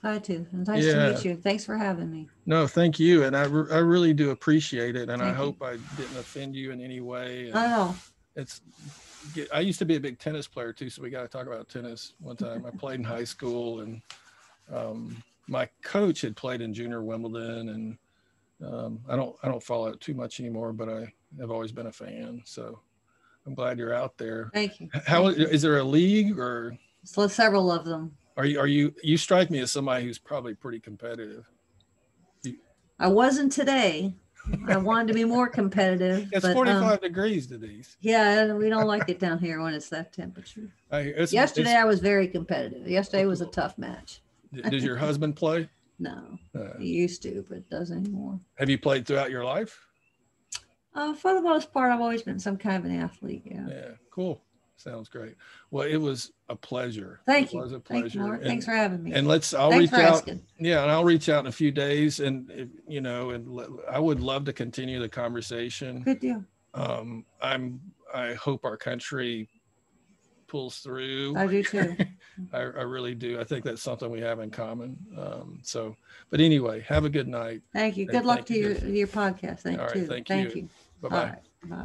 Speaker 2: Glad to. Nice to meet you. Thanks for having me.
Speaker 1: No, thank you. And I really do appreciate it. And
Speaker 2: thank
Speaker 1: I hope I didn't offend you in any way.
Speaker 2: I know.
Speaker 1: I used to be a big tennis player too, so we got to talk about tennis one time. I played in high school, and my coach had played in junior Wimbledon, and I don't follow it too much anymore, but I have always been a fan. So I'm glad you're out there.
Speaker 2: Thank you.
Speaker 1: Is there a league or?
Speaker 2: So several of them.
Speaker 1: You strike me as somebody who's probably pretty competitive.
Speaker 2: I wasn't today. I wanted to be more competitive.
Speaker 1: It's 45 degrees, Denise.
Speaker 2: Yeah, we don't like it down here when it's that temperature.
Speaker 1: Yesterday
Speaker 2: I was very competitive. Yesterday was a tough match.
Speaker 1: Does your husband play?
Speaker 2: No, he used to, but doesn't anymore.
Speaker 1: Have you played throughout your life?
Speaker 2: For the most part, I've always been some kind of an athlete. Yeah.
Speaker 1: Yeah, cool. Sounds great. Well, it was a pleasure.
Speaker 2: Thank you.
Speaker 1: It was a
Speaker 2: Thank
Speaker 1: pleasure.
Speaker 2: you, Mark. Thanks for having me.
Speaker 1: And I'll reach out. Yeah, and I'll reach out in a few days, and I would love to continue the conversation.
Speaker 2: Good deal.
Speaker 1: I hope our country pulls through.
Speaker 2: I do too.
Speaker 1: I really do. I think that's something we have in common. But anyway, have a good night.
Speaker 2: Thank you. Good luck to your podcast.
Speaker 1: All right, thank you. Bye-bye.
Speaker 2: Bye.